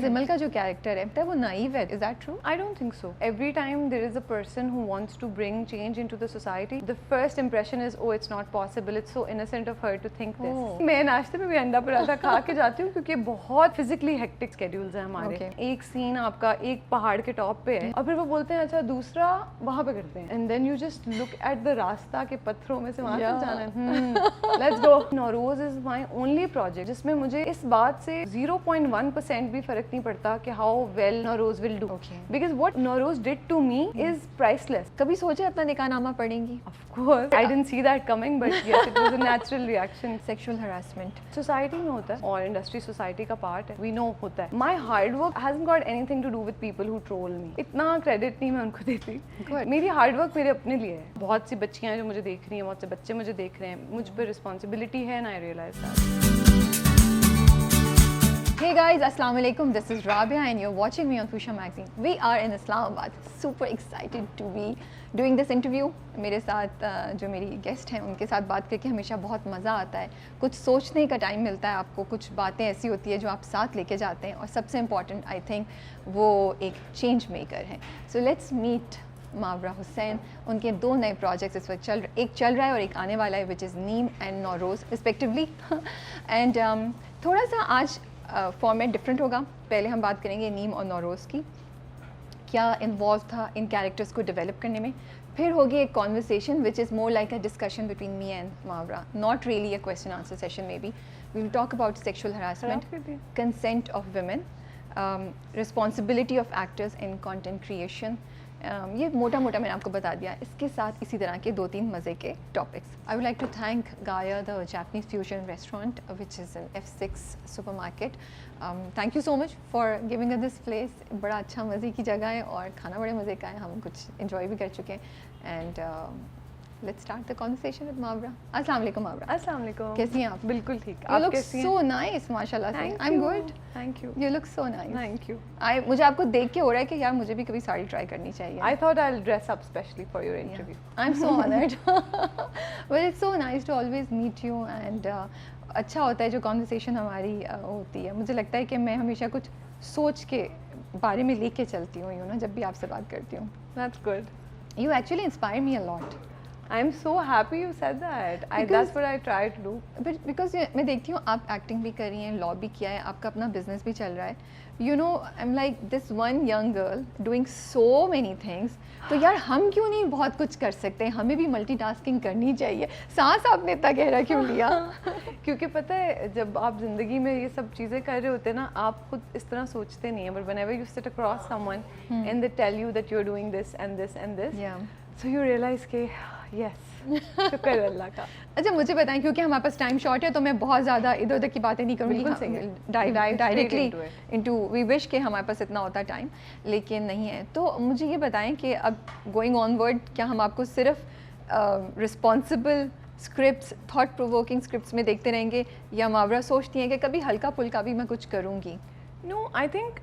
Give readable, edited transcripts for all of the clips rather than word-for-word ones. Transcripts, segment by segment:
जिमल का जो कैरेक्टर है वो नाइव है, is that true? I don't think so. Every time there is a person who wants to bring change into the society, the first impression is, oh, it's not possible. It's so innocent of her to think this. मैं नाश्ते में भी अंडा पराठा खा के जाती हूँ क्योंकि बहुत physically hectic schedules हैं हमारे. एक सीन आपका एक पहाड़ के टॉप पे है और फिर वो बोलते हैं अच्छा दूसरा वहाँ पे करते हैं. And then you just look at the रास्ता के पत्थरों में से वहाँ तक जाना है. Let's go. Nowroz is my only project जिसमें मुझे इस बात से 0.1% भी फर्क नहीं पड़ता कि how well Nowroz will do. Because what Nowroz did to me is priceless. कभी सोचे अपना निकाहनामा पढ़ेंगी? Of course, I didn't see that coming, but yes, it was a natural reaction. Sexual harassment Society में होता है और industry society का part है. We know होता है. My hard work hasn't got anything to do with people who troll me. इतना credit नहीं मैं उनको देती. मेरी hard work मेरे अपने लिए है. बहुत सी बच्चियाँ हैं जो मुझे देख रही हैं, बहुत से बच्चे मुझे देख रहे हैं. मुझ पर responsibility है and I realize that. Hey guys, Assalamu alaikum. This is Rabia and you're watching me on Fusha Magazine. We are in Islamabad. Super excited to be doing this interview. मेरे साथ जो मेरी गेस्ट हैं उनके साथ बात करके हमेशा बहुत मज़ा आता है. कुछ सोचने का टाइम मिलता है आपको, कुछ बातें ऐसी होती है जो आप साथ लेके जाते हैं और सबसे इम्पॉर्टेंट आई थिंक वो एक चेंज मेकर हैं. So let's meet Mawra Hussain. उनके दो नए प्रोजेक्ट्स इस वक्त एक चल रहा है और एक आने वाला है, which is Neem and Nauroz respectively. And थोड़ा सा आज फॉर्मेट डिफरेंट होगा. पहले हम बात करेंगे नीम और नौरोज़ की, क्या इन्वॉल्व था इन कैरेक्टर्स को डेवलप करने में. फिर होगी एक conversation which is more like a discussion between me and Mawra, not really a question answer session. Maybe we will talk about sexual harassment, consent of women, responsibility of actors in content creation. ये मोटा मोटा मैंने आपको बता दिया. इसके साथ इसी तरह के 2-3 मज़े के topics. I would like to thank Gaya the Japanese fusion restaurant which is in F6 supermarket. Thank you so much for giving us this place. बड़ा अच्छा मज़े की जगह है और खाना बड़े मज़े का है. हम कुछ इन्जॉय भी कर चुके हैं. And let's start the conversation with Mawra. अस्सलाम वालेकुम मावरा. अस्सलाम वालेकुम. कैसी हैं आप? बिल्कुल ठीक. You look so nice, माशाल्लाह से. I'm good. Thank you. You look so nice. Thank you. मुझे आपको देख के हो रहा है कि यार मुझे भी कभी साड़ी ट्राई करनी चाहिए. I thought I'll dress up specially for your interview. I'm so honored. Well, it's so nice to always meet you and अच्छा होता है जो कॉन्वर्सेशन हमारी होती है. मुझे लगता है कि मैं हमेशा कुछ सोच के बारे में लेके चलती हूँ, यू नो, जब भी आपसे बात करती हूँ. That's good. You actually inspire me a lot. I'm so happy you said that. That's what I try to do. But because मैं देखती हूँ आप एक्टिंग भी कर रही हैं, लॉ भी किया है, आपका अपना बिजनेस भी चल रहा है. You know, I'm like this one young girl doing so many things. तो यार हम क्यों नहीं बहुत कुछ कर सकते हैं? हमें भी मल्टीटास्किंग करनी चाहिए. सांस आपने इतना गहरा क्यों लिया? क्योंकि पता है जब आप ज़िंदगी में ये सब चीज़ें कर रहे होते हैं ना, आप खुद इस तरह सोचते नहीं हैं. But whenever you sit across someone and they tell you that you're doing this and this and this, so you realize कि yes, शुक्र अल्लाह का. अच्छा मुझे बताएं, क्योंकि हमारे पास टाइम शॉर्ट है तो मैं बहुत ज़्यादा इधर उधर की बातें नहीं करूँगी. डायरेक्टली इनटू वी विश कि हमारे पास इतना होता टाइम, लेकिन नहीं है. तो मुझे ये बताएं कि अब गोइंग ऑनवर्ड क्या हम आपको सिर्फ responsible scripts, thought provoking scripts में देखते रहेंगे या मावरा सोचती हैं कि कभी हल्का फुल्का भी मैं कुछ करूँगी? No, I think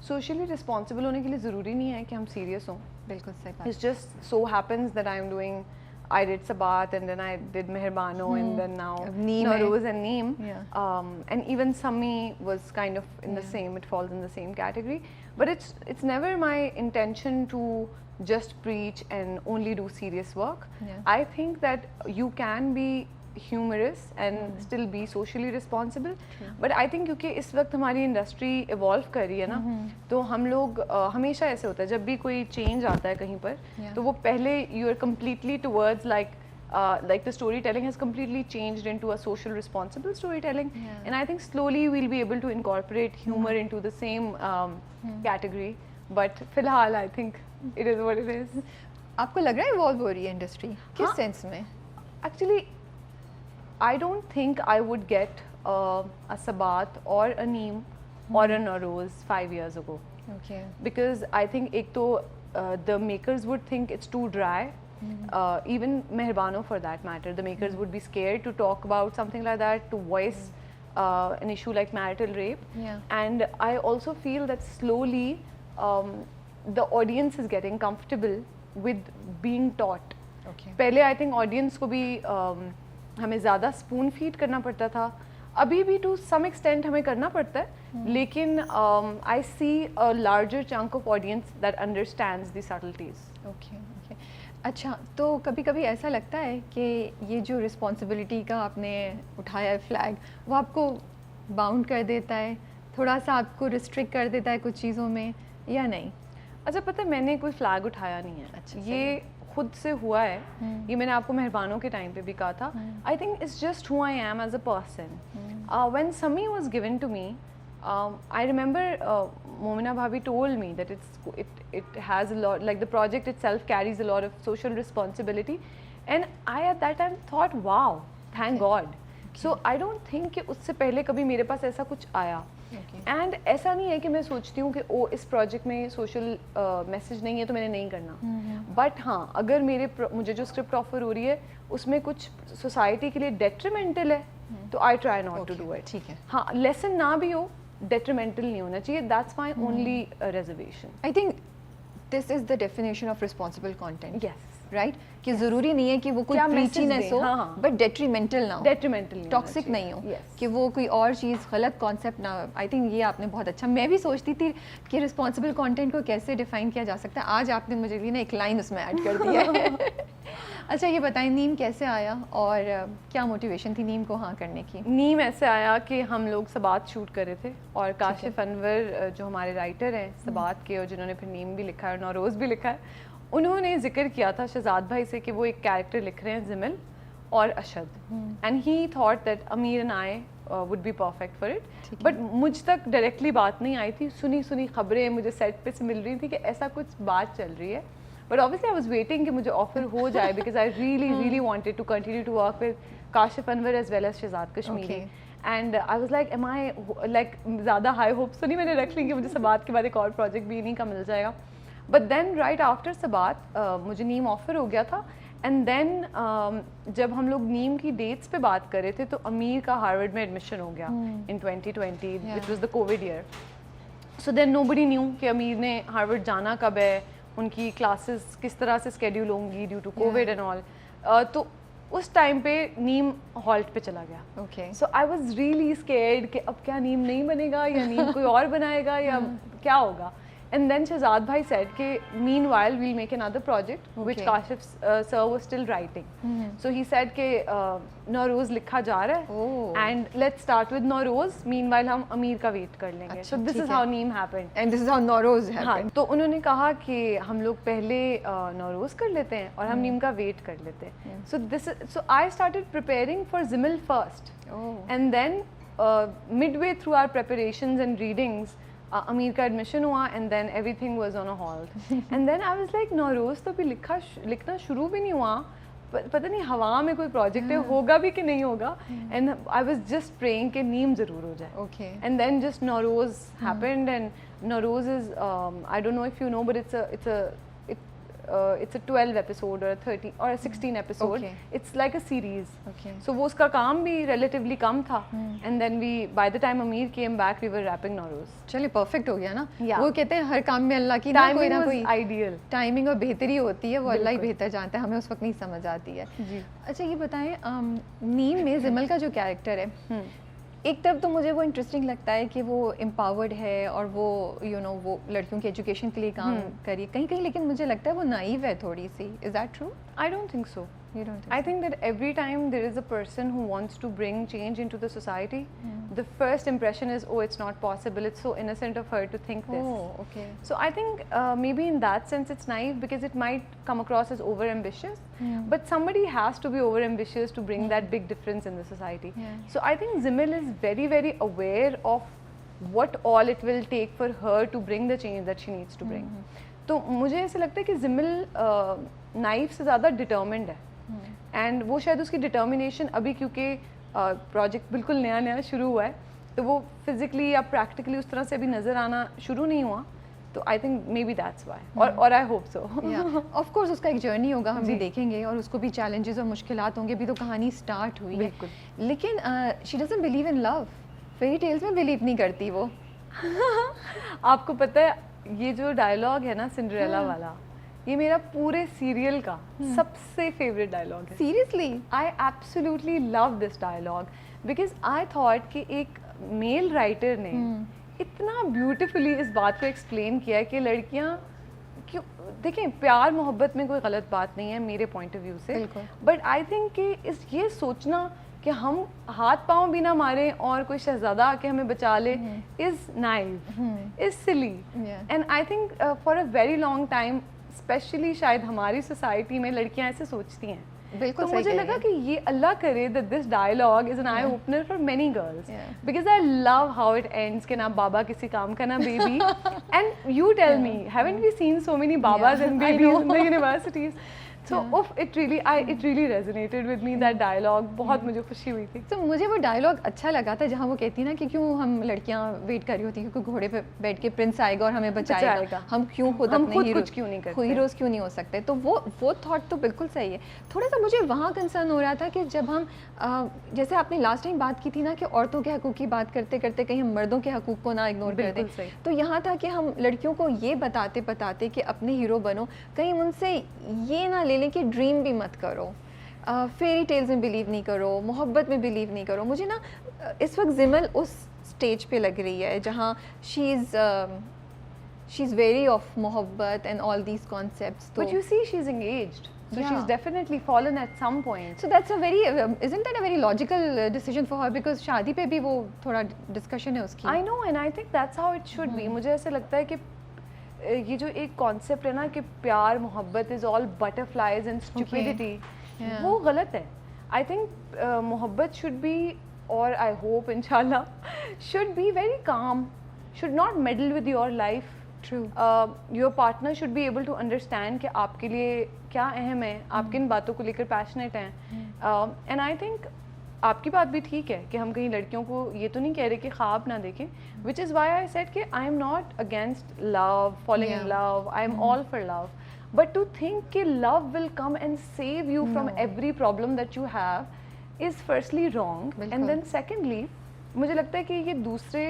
socially responsible होने के लिए ज़रूरी नहीं है कि हम सीरियस हों. बिल्कुल सही बात. It just so happens that I'm doing, I did Sabat and then I did Meherbano and then now Nowroz and Neem. And even Sami was kind of in the same, it falls in the same category. But it's never my intention to just preach and only do serious work. I think that you can be humorous and still be socially responsible. But I think क्योंकि इस वक्त हमारी industry evolve कर रही है ना, तो हम लोग हमेशा ऐसे होता है जब भी कोई चेंज आता है कहीं पर, तो वो पहले you are completely towards like the storytelling has completely changed into a social responsible storytelling. And I think slowly we'll be able to incorporate humor into the same category. But फिलहाल I think it is what it is. आपको लग रहा है evolve हो रही है industry? किस sense में? Actually I don't think I would get a Sabat or a Neem or a Nowroz 5 years ago. Okay. Because I think ek to the makers would think it's too dry. Even Meherbano for that matter, the makers would be scared to talk about something like that, to voice an issue like marital rape. And I also feel that slowly the audience is getting comfortable with being taught. Okay. पहले I think audience को भी हमें ज़्यादा spoon feed करना पड़ता था. अभी भी टू सम एक्सटेंट हमें करना पड़ता है, लेकिन I see a larger chunk of audience that understands the subtleties. Okay. अच्छा, तो कभी कभी ऐसा लगता है कि ये जो रिस्पॉन्सिबिलिटी का आपने उठाया है फ्लैग, वो आपको बाउंड कर देता है, थोड़ा सा आपको रिस्ट्रिक्ट कर देता है कुछ चीज़ों में, या नहीं? अच्छा, पता है मैंने कोई फ्लैग उठाया नहीं है। अच्छा, ये खुद से हुआ है। ये मैंने आपको मेहरबानों के टाइम पे भी कहा था। I think it's just who I am as a person. When Sammi was given to me, I remember Momina Bhabhi told me that it has a lot, like the project itself carries a lot of social responsibility, and I at that time thought, wow, thank God. So I don't think कि उससे पहले कभी मेरे पास ऐसा कुछ आया। And ऐसा नहीं है कि मैं सोचती हूँ कि ओ इस प्रोजेक्ट में सोशल मैसेज नहीं है तो मैंने नहीं करना, बट हाँ अगर मुझे जो स्क्रिप्ट ऑफर हो रही है उसमें कुछ सोसाइटी के लिए डेट्रीमेंटल है तो I try not to do it. ठीक है, हाँ, लेसन ना भी हो, डेट्रीमेंटल नहीं होना चाहिए, that's my only reservation. I think this is the definition of responsible content, yes, right, कि जरूरी नहीं है कि वो कोई प्रीचीनेस हो, बट डेट्रीमेंटल ना हो, डेट्रीमेंटल टॉक्सिक नहीं हो, कि वो कोई और चीज़ गलत कॉन्सेप्ट ना हो। आई थिंक ये आपने बहुत अच्छा, मैं भी सोचती थी कि रिस्पॉन्सिबल कंटेंट को कैसे डिफाइन किया जा सकता है, आज आपने मुझे भी ना एक लाइन उसमें ऐड कर दिया है। अच्छा, ये बताएं नीम कैसे आया और क्या मोटिवेशन थी नीम को हाँ करने की? नीम ऐसे आया कि हम लोग सबात शूट कर रहे थे और काशिफ अनवर जो हमारे राइटर हैं सबात के और जिन्होंने फिर नीम भी लिखा है और नौरोज़ भी लिखा है, उन्होंने जिक्र किया था शहजाद भाई से कि वो एक कैरेक्टर लिख रहे हैं जिमिल और अशद, एंड ही थॉट दैट अमीर and I would be perfect for it. But मुझ तक डायरेक्टली बात नहीं आई थी, सुनी खबरें मुझे सेट पे से मिल रही थी कि ऐसा कुछ बात चल रही है, but obviously I was waiting कि मुझे ऑफर हो जाए because I really wanted to continue to work with Kashif Anwar as well as Shahzad Kashmiri. And I was like am I like ज़्यादा हाई होप्स तो नहीं मैंने रख ली कि मुझे सबात के बाद एक और प्रोजेक्ट भी इन्हीं का मिल जाएगा, बट देन राइट आफ्टर सबात मुझे नीम ऑफर हो गया था। एंड देन जब हम लोग नीम की डेट्स पे बात कर रहे थे तो अमीर का हार्वर्ड में एडमिशन हो गया in 2020, which was the COVID year. So then nobody knew कि अमीर ने हार्वर्ड जाना कब है, उनकी क्लासेस किस तरह से स्केड्यूल होंगी due to COVID and all. तो उस टाइम पे नीम हॉल्ट पे चला गया। Okay, so I was really scared कि अब क्या नीम नहीं बनेगा या नीम कोई और बनाएगा या क्या होगा। And then Shahzad bhai said कि meanwhile we'll make another project which Kashif sir was still writing. So he said कि नौरोज़ लिखा जा रहा है and let's start with Nauroz, meanwhile हम अमीर का वेट कर लेंगे। So this is how Neem happened and this is how Nauroz happened. हाँ, तो उन्होंने कहा कि हम लोग पहले नौरोज़ कर लेते हैं और हम नीम का वेट कर लेते हैं। So I started preparing for Zimil first, and then midway through our preparations and readings अमीर का एडमिशन हुआ and then everything was on a halt. And then I was like Nauroz तो भी लिखना शुरू भी नहीं हुआ, पता नहीं हवा में कोई प्रोजेक्ट है, होगा भी कि नहीं होगा। And I was just praying कि नीम ज़रूर हो जाए। Okay, and then just Nauroz happened and Nauroz is I don't know if you know but it's a 12 episode or a 30 or a 16 episode. It's like a series. So वो उसका काम भी relatively कम था, and then we by the time Ameer came back we were wrapping Nowroz. चलिए perfect हो गया ना। वो कहते हैं हर काम में अल्लाह की ना कोई ideal टाइमिंग और बेहतरी होती है, वो अल्लाह ही बेहतर जानता है, हमें उस वक्त नहीं समझ आती है। अच्छा, ये बताएं नीम में जिमल का जो कैरेक्टर है, एक तरफ तो मुझे वो इंटरेस्टिंग लगता है कि वो एम्पावर्ड है और वो वो लड़कियों की एजुकेशन के लिए काम करिए कहीं कहीं, लेकिन मुझे लगता है वो नाइव है थोड़ी सी। Is that true? I don't think so. You don't think I think that every time there is a person who wants to bring change into the society, the first impression is, oh, it's not possible, it's so innocent of her to think this. Oh, okay. So I think maybe in that sense it's naive because it might come across as over ambitious, but somebody has to be over ambitious to bring that big difference in the society. So I think Zimil is very very aware of what all it will take for her to bring the change that she needs to bring. तो मुझे ऐसा लगता है कि जिमिल knife से ज़्यादा determined है, and वो शायद उसकी डिटर्मिनेशन अभी क्योंकि प्रोजेक्ट बिल्कुल नया शुरू हुआ है तो वो फिजिकली या प्रैक्टिकली उस तरह से अभी नज़र आना शुरू नहीं हुआ, तो I think maybe that's why, और I hope so. Of course उसका एक जर्नी होगा, हम भी देखेंगे, और उसको भी चैलेंजेस और मुश्किलात होंगे, अभी तो कहानी स्टार्ट हुई है। लेकिन she doesn't believe in love, fairy tales में बिलीव नहीं करती वो। आपको पता है ये जो डायलॉग है ना सिंड्रेला वाला, ये मेरा पूरे सीरियल का सबसे फेवरेट डायलॉग है। Seriously? I absolutely love this dialogue because I thought कि एक मेल राइटर ने इतना ब्यूटिफुली इस बात को एक्सप्लेन किया कि लड़कियां क्यों, देखें प्यार मोहब्बत में कोई गलत बात नहीं है मेरे पॉइंट ऑफ व्यू से, बट आई थिंक कि ये सोचना कि हम हाथ पांव भी ना मारें और कोई शहजादा आके हमें बचा ले is naive, is silly, and I think for a very long time specially शायद हमारी सोसाइटी में लड़कियां ऐसे सोचती हैं। बिल्कुल तो मुझे लगा कि ये अल्लाह करे that this dialogue is an eye opener for many girls, because I love how it ends कि ना बाबा किसी काम का ना baby, and you tell me, haven't we seen so many babas and babies in the universities? So it really resonated with me, that dialogue, बहुत मुझे खुशी हुई थी। तो मुझे वो डायलॉग अच्छा लगा था जहाँ वो कहती ना कि क्यों हम लड़कियाँ वेट कर रही होती हैं क्योंकि घोड़े पे बैठ के प्रिंस आएगा और हमें बचाएगा, हम क्यों खुद अपने कुछ क्यों नहीं करते, हीरोज क्यों नहीं हो सकते। तो वो थॉट तो बिल्कुल सही है। थोड़ा सा मुझे वहाँ कंसर्न हो रहा था कि जब हम जैसे आपने लास्ट टाइम बात की थी ना कि औरतों के हकूक़ की बात करते करते कहीं हम मर्दों के हकूक़ को ना इग्नोर कर दें, तो यहाँ था कि हम लड़कियों को ये बताते बताते कि अपने हीरो बनो, कहीं उनसे ये ना ले लें कि ड्रीम भी मत करो, फेरी टेल्स में बिलीव नहीं करो, मोहब्बत में बिलीव नहीं करो। मुझे ना इस वक्त जिमल उस स्टेज पे लग रही है जहाँ शी इज़ वेरी ऑफ मोहब्बत and all these concepts. But you see she is engaged, so she's definitely fallen at some point. So that's a very isn't that a very logical decision for her, because शादी पे भी वो थोड़ा discussion है उसकी। I know, and I think that's how it should be. मुझे ऐसे लगता है कि ये जो एक कॉन्सेप्ट है ना कि प्यार मोहब्बत is all butterflies and stupidity, वो गलत है। आई थिंक मोहब्बत शुड बी, और आई होप इंशाल्लाह should be very calm, should not medal with your life. True. Your partner should be able to understand कि आपके लिए क्या अहम है, आप किन बातों को लेकर पैशनेट हैं। एंड आई थिंक आपकी बात भी ठीक है कि हम कहीं लड़कियों को ये तो नहीं कह रहे कि ख्वाब ना देखें, which is why I said कि I am not against love, falling in love, I am all for love, but to think कि love will come and save you from every problem that you have is firstly wrong, and then secondly मुझे लगता है कि ये दूसरे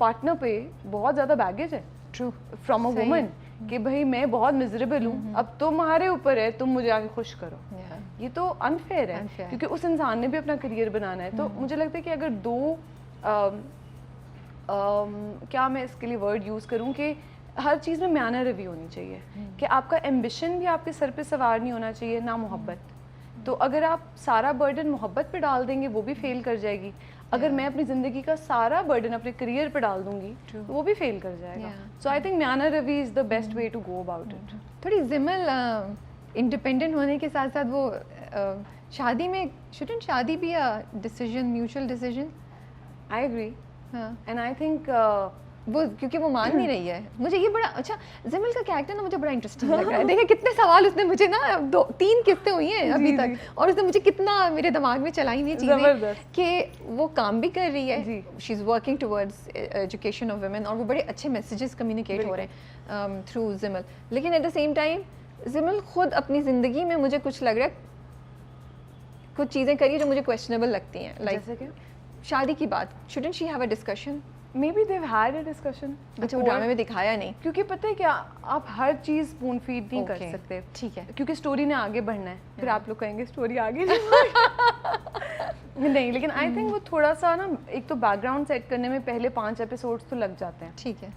partner पे बहुत ज़्यादा बैगेज है फ्रॉम अ वुमन कि भाई मैं बहुत मिजरेबल हूँ, अब तुम्हारे ऊपर है, तुम मुझे आगे खुश करो। ये तो अनफेयर है क्योंकि उस इंसान ने भी अपना करियर बनाना है। तो मुझे लगता है कि अगर दो क्या मैं इसके लिए वर्ड यूज़ करूँ कि हर चीज़ में म्याना रवि होनी चाहिए कि आपका एम्बिशन भी आपके सर पे सवार नहीं होना चाहिए, ना मोहब्बत। तो अगर आप सारा बर्डन मोहब्बत पे डाल देंगे वो भी फेल कर जाएगी। अगर मैं अपनी ज़िंदगी का सारा बर्डन अपने करियर पे डाल दूंगी तो वो भी फेल कर जाएगा। सो आई थिंक म्याना रवि is the best way to go about it. थोड़ी जिमल इंडिपेंडेंट होने के साथ साथ वो शादी में शुडंट शादी भी a decision, mutual decision. I agree, and I think वो क्योंकि वो मान नहीं रही है। मुझे ये बड़ा अच्छा जिमल का कैरेक्टर ना मुझे बड़ा इंटरेस्टिंग लग रहा है। देखिए कितने सवाल उसने मुझे ना 2-3 किस्तें हुई हैं अभी तक, और उसने मुझे कितना मेरे दिमाग में चलाई हुई चीज़ें कि वो काम भी कर रही है, she is working towards education of women, और वो बड़े अच्छे मैसेजेस कम्युनिकेट हो रहे हैं थ्रू जिमल। लेकिन एट द सेम टाइम जिमल खुद अपनी ज़िंदगी में मुझे कुछ लग रहा है कुछ चीज़ें करी जो मुझे क्वेश्चनबल लगती हैं, लाइक शादी की बात। Shouldn't she have a discussion? Maybe they've had a discussion. अच्छा, वो ड्रामे में दिखाया नहीं क्योंकि पता है क्या, आप हर चीज़ स्पून फीड नहीं कर सकते। ठीक है, क्योंकि स्टोरी ने आगे बढ़ना है, फिर आप लोग कहेंगे स्टोरी आगे नहीं, लेकिन आई थिंक वो थोड़ा सा ना एक तो बैकग्राउंड सेट करने में पहले 5 एपिसोड्स तो लग जाते हैं। ठीक है।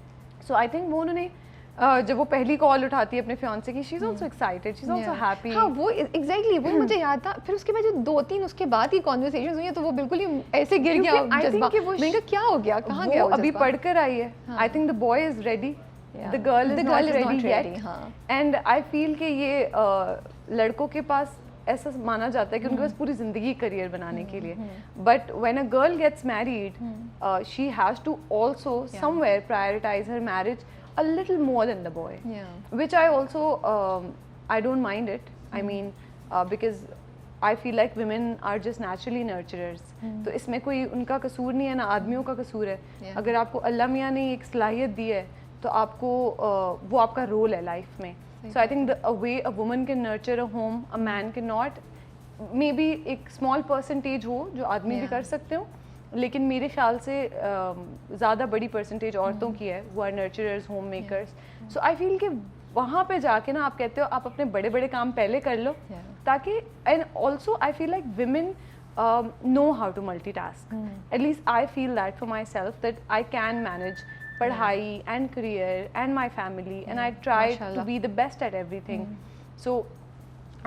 सो आई थिंक वो उन्होंने जब वो पहली कॉल उठाती है अपने फियांसे की, she is also excited, she is also happy. हाँ, वो एग्जैक्टली वो मुझे याद था। फिर उसके बाद जो 2-3 उसके बाद की कॉन्वर्सेशंस हुई हैं तो वो बिल्कुल ही ऐसे गिर गया जज्बा। मैंने कहा क्या हो गया, कहाँ गया वो अभी पढ़ कर आई है। I think the boy is ready, the girl is not ready yet. And I feel कि ये लड़कों के पास ऐसा माना जाता है कि उनके पास पूरी जिंदगी करियर बनाने के लिए, but when a girl gets married she has to also somewhere prioritize her marriage a little more than the boy, which I also I don't mind it. I mean because I feel like women are just naturally nurturers. तो इसमें कोई उनका कसूर नहीं है, ना आदमियों का कसूर है। अगर आपको अल्लाह मियाँ ने एक सलाहियत दी है तो आपको वो आपका रोल है लाइफ में। So I think the way a woman can nurture a home, a man cannot. Maybe एक small percentage हो जो आदमी भी कर सकते हो, लेकिन मेरे ख्याल से ज़्यादा बड़ी परसेंटेज औरतों की है, वो are nurturers, homemakers. So I feel कि वहाँ पे जाके ना आप कहते हो आप अपने बड़े बड़े काम पहले कर लो ताकि, and also I feel like women know how to multitask. At least I feel that for myself, that I can manage padhai and career and my family, and I try to be the best at everything. So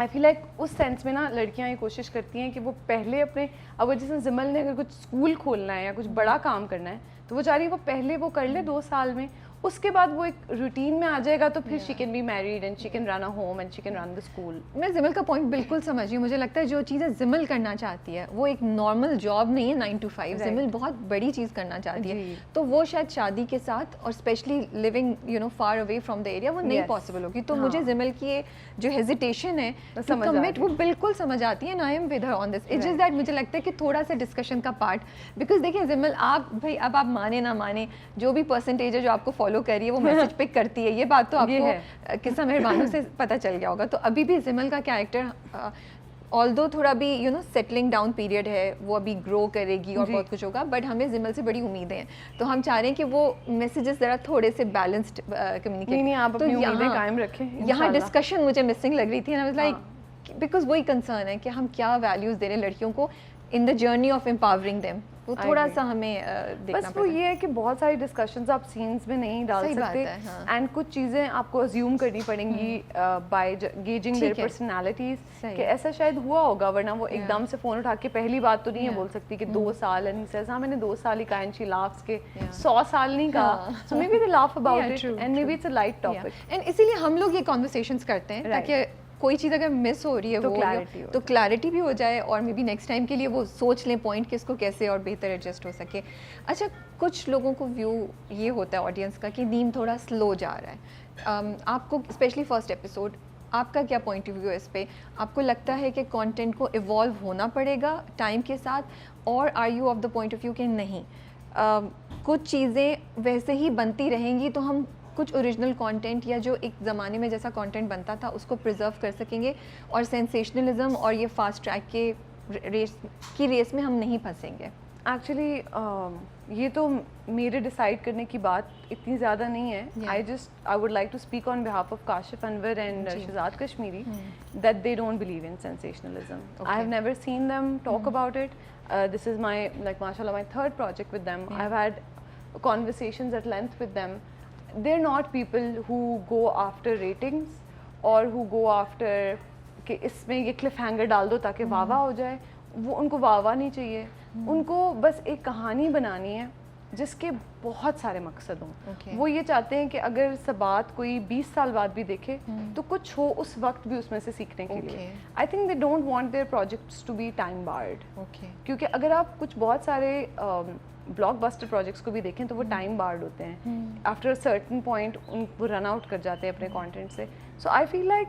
I feel like उस sense में ना लड़कियां ये कोशिश करती हैं कि वो पहले अपने, अगर जैसे जिमल ने अगर कुछ स्कूल खोलना है या कुछ बड़ा काम करना है तो वो चाह रही है वो पहले वो कर ले 2 साल में, उसके बाद वो एक रूटीन में आ जाएगा तो फिर she can be married and she can run a home and she can run the school. मैं जिमल का पॉइंट बिल्कुल समझ रही हूँ. मुझे लगता है जो चीज़ें जिमल करना चाहती है वो एक नॉर्मल जॉब नहीं है 9 to 5. जिमल बहुत बड़ी चीज़ करना चाहती है, तो वो शायद शादी के साथ और specially living far away from the area वो नहीं पॉसिबल होगी. तो मुझे जिमल की ये जो हेजिटेशन है टू कमिट वो बिल्कुल समझ आती है. आई am with her on this. It's just that मुझे लगता है कि थोड़ा सा डिस्कशन का पार्ट, बिकॉज देखिए जिमल आप भाई अब आप माने ना माने जो भी परसेंटेज है जो आपको फॉलो कर रही है वो मैसेज पिक करती है, ये बात तो आपको किस्सा मेहरबानों से पता चल गया होगा. तो अभी भी जिमल का कैरेक्टर ऑल्दो थोड़ा भी सेटलिंग डाउन पीरियड है, वो अभी ग्रो करेगी और बहुत कुछ होगा, बट हमें जिमल से बड़ी उम्मीदें हैं. तो हम चाह रहे हैं कि वो मैसेजेस ज़रा थोड़े से बैलेंस्ड कम्युनिकेट. नहीं आप अपनी उम्मीदें कायम रखें. यहाँ डिस्कशन मुझे मिसिंग लग रही थी ना, लाइक बिकॉज वही कंसर्न है कि हम क्या वैल्यूज़ दे रहे हैं लड़कियों को in the journey of empowering them. वो थोड़ा सा हमें देखना बस वो ये है कि बहुत सारी डिस्कशंस आप सीन्स में नहीं डाल सकते एंड कुछ चीज़ें आपको अज्यूम करनी पड़ेंगी बाय गेजिंग देयर पर्सनालिटीज कि ऐसा शायद हुआ होगा, वरना वो एकदम से फ़ोन उठा के पहली बात तो नहीं है बोल सकती कि 2 साल एंड सेज हाँ मैंने 2 साल ही कहा एंड शी लाफ्स के 100 साल नहीं कहा. So maybe they laugh about it and maybe it's a light topic. And इसीलिए हम लोग ये कॉन्वर्सेशंस करते हैं ताकि कोई चीज़ अगर मिस हो रही है तो क्लैरिटी भी हो जाए और मे बी नेक्स्ट टाइम के लिए वो सोच लें पॉइंट कि इसको कैसे और बेहतर एडजस्ट हो सके. अच्छा, कुछ लोगों को व्यू ये होता है ऑडियंस का कि नीम थोड़ा स्लो जा रहा है. आपको स्पेशली फर्स्ट एपिसोड, आपका क्या पॉइंट ऑफ व्यू है इस पर? आपको लगता है कि कंटेंट को इवॉल्व होना पड़ेगा टाइम के साथ, और are you of the point of view कि नहीं कुछ चीज़ें वैसे ही बनती रहेंगी तो हम कुछ ओरिजिनल कंटेंट या जो एक ज़माने में जैसा कंटेंट बनता था उसको प्रिजर्व कर सकेंगे और सेंसेशनलिज्म और ये फास्ट ट्रैक के रेस में हम नहीं फंसेंगे? एक्चुअली ये तो मेरे डिसाइड करने की बात इतनी ज़्यादा नहीं है. I would like to speak on behalf of Kashif Anwar and Shahzad Kashmiri that they don't believe in sensationalism. I have never seen them talk about it. This is my like माशाल्लाह my third project with them. I have had conversations at length with them. They're not people who go after ratings or who go after कि इसमें ये Cliff hanger डाल दो ताकि वाह हो जाए. वो उनको वाह नहीं चाहिए. उनको बस एक कहानी बनानी है जिसके बहुत सारे मकसद हों. वो ये चाहते हैं कि अगर सबात कोई 20 साल बाद भी देखे तो कुछ हो उस वक्त भी उसमें से सीखने के लिए. I think they don't want their projects to be time barred. क्योंकि अगर आप कुछ बहुत सारे ब्लॉकबस्टर प्रोजेक्ट्स को भी देखें तो वो टाइम बार्ड होते हैं. आफ्टर अ सर्टेन पॉइंट वो रन आउट कर जाते हैं अपने कंटेंट से. So I feel like